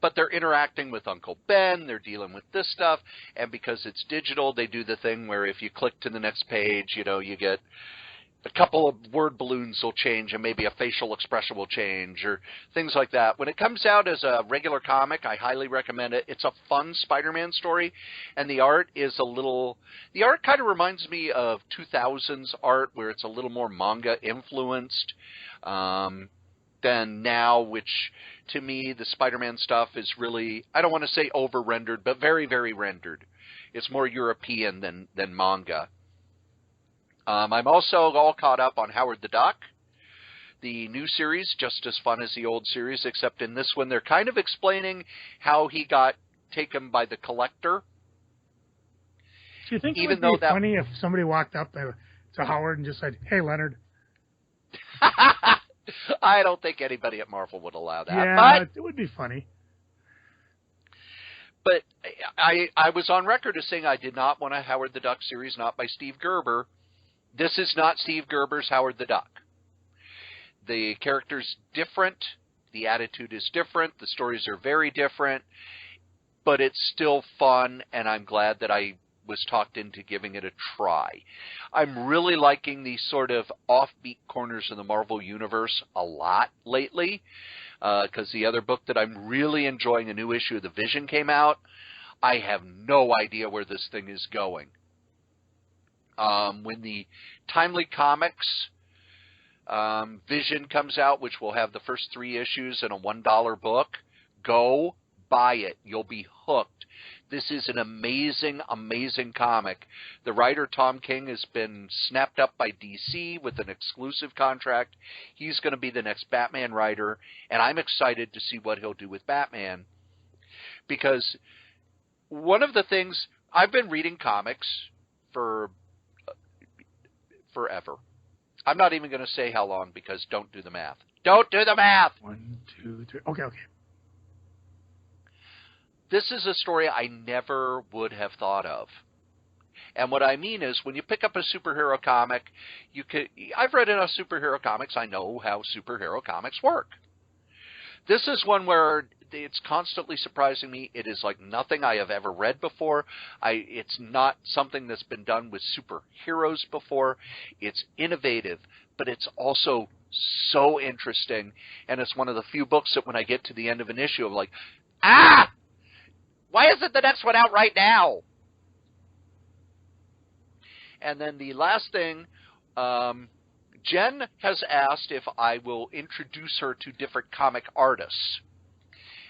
But they're interacting with Uncle Ben, they're dealing with this stuff, and because it's digital, they do the thing where if you click to the next page, you get a couple of word balloons will change and maybe a facial expression will change or things like that. When it comes out as a regular comic, I highly recommend it. It's a fun Spider-Man story, and the art kind of reminds me of 2000s art where it's a little more manga influenced than now, which to me, the Spider-Man stuff is really, I don't want to say over-rendered, but very, very rendered. It's more European than manga. I'm also all caught up on Howard the Duck. The new series, just as fun as the old series, except in this one, they're kind of explaining how he got taken by the Collector. Do you think it would be funny if somebody walked up to Howard and just said, "Hey, Leonard"? I don't think anybody at Marvel would allow that. Yeah, it would be funny. But I was on record as saying I did not want a Howard the Duck series, not by Steve Gerber. This is not Steve Gerber's Howard the Duck. The character's different. The attitude is different. The stories are very different. But it's still fun, and I'm glad that I was talked into giving it a try. I'm really liking these sort of offbeat corners of the Marvel Universe a lot lately, because the other book that I'm really enjoying, a new issue of The Vision, came out. I have no idea where this thing is going. When the Timely Comics Vision comes out, which will have the first 3 issues in a $1 book, go buy it. You'll be hooked. This is an amazing, amazing comic. The writer, Tom King, has been snapped up by DC with an exclusive contract. He's going to be the next Batman writer, and I'm excited to see what he'll do with Batman. Because one of the things, I've been reading comics for forever. I'm not even going to say how long because don't do the math. Don't do the math! 1, 2, 3. Okay. This is a story I never would have thought of. And what I mean is, when you pick up a superhero comic, I've read enough superhero comics, I know how superhero comics work. This is one where it's constantly surprising me. It is like nothing I have ever read before. It's not something that's been done with superheroes before. It's innovative, but it's also so interesting. And it's one of the few books that when I get to the end of an issue, I'm like, why isn't the next one out right now? And then the last thing, Jen has asked if I will introduce her to different comic artists.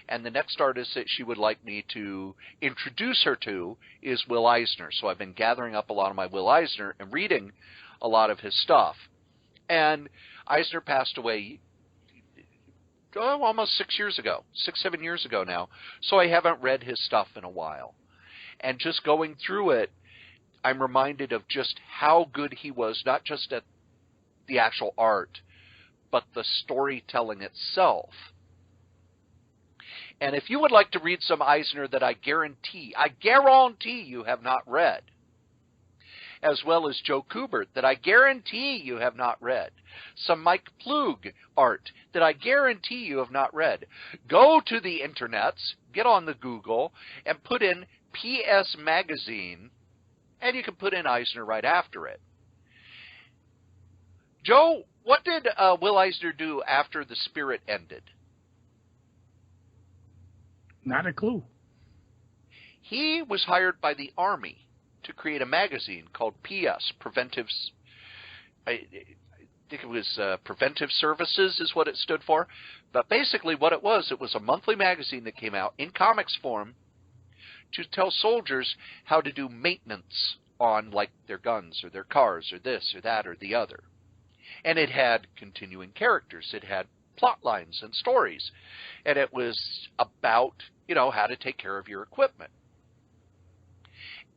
And the next artist that she would like me to introduce her to is Will Eisner. So I've been gathering up a lot of my Will Eisner and reading a lot of his stuff. And Eisner passed away almost 6 years ago, 7 years ago now. So I haven't read his stuff in a while. And just going through it, I'm reminded of just how good he was, not just at the actual art, but the storytelling itself. And if you would like to read some Eisner that I guarantee you have not read, as well as Joe Kubert, that I guarantee you have not read. Some Mike Plug art that I guarantee you have not read. Go to the internets, get on the Google, and put in PS Magazine, and you can put in Eisner right after it. Joe, what did Will Eisner do after The Spirit ended? Not a clue. He was hired by the Army to create a magazine called PS, I think it was Preventive Services is what it stood for. But basically what it was a monthly magazine that came out in comics form to tell soldiers how to do maintenance on, like, their guns or their cars or this or that or the other. And it had continuing characters. It had plot lines and stories. And it was about, how to take care of your equipment.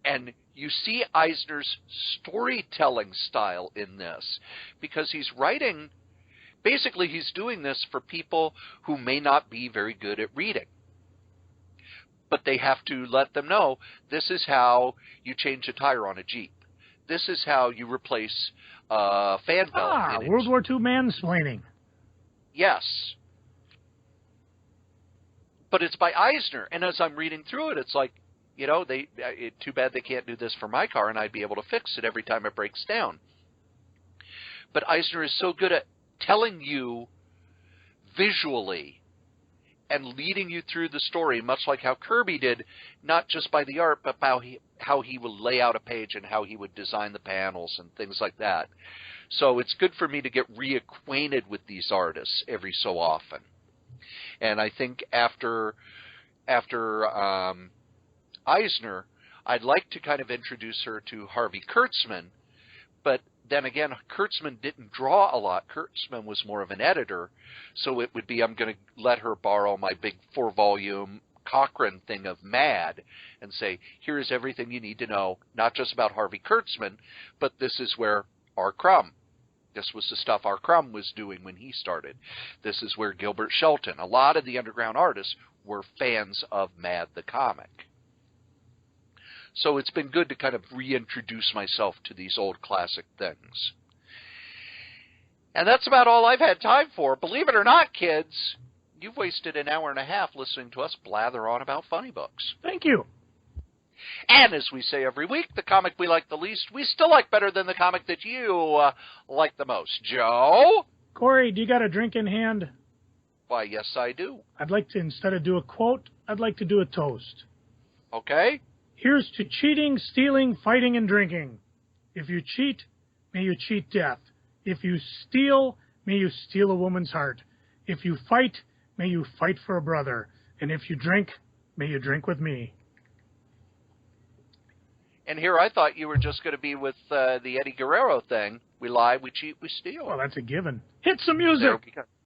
And you see Eisner's storytelling style in this, because he's writing, basically he's doing this for people who may not be very good at reading. But they have to let them know, this is how you change a tire on a Jeep. This is how you replace a fan belt. World War II mansplaining. Yes. But it's by Eisner, and as I'm reading through it, it's like, too bad they can't do this for my car, and I'd be able to fix it every time it breaks down. But Eisner is so good at telling you visually and leading you through the story, much like how Kirby did, not just by the art, but how he would lay out a page and how he would design the panels and things like that. So it's good for me to get reacquainted with these artists every so often. And I think after Eisner, I'd like to kind of introduce her to Harvey Kurtzman, but then again, Kurtzman didn't draw a lot. Kurtzman was more of an editor, so it would be, I'm going to let her borrow my big 4-volume Cochrane thing of Mad and say, here's everything you need to know, not just about Harvey Kurtzman, but this is where R. Crumb. This was the stuff R. Crumb was doing when he started. This is where Gilbert Shelton, a lot of the underground artists, were fans of Mad the comic. So it's been good to kind of reintroduce myself to these old classic things. And that's about all I've had time for. Believe it or not, kids, you've wasted an hour and a half listening to us blather on about funny books. Thank you. And as we say every week, the comic we like the least, we still like better than the comic that you like the most. Joe? Cory, do you got a drink in hand? Why, yes, I do. I'd like to, instead of do a quote, I'd like to do a toast. Okay. Here's to cheating, stealing, fighting, and drinking. If you cheat, may you cheat death. If you steal, may you steal a woman's heart. If you fight, may you fight for a brother. And if you drink, may you drink with me. And here I thought you were just going to be with the Eddie Guerrero thing. We lie, we cheat, we steal. Well, that's a given. Hit some music.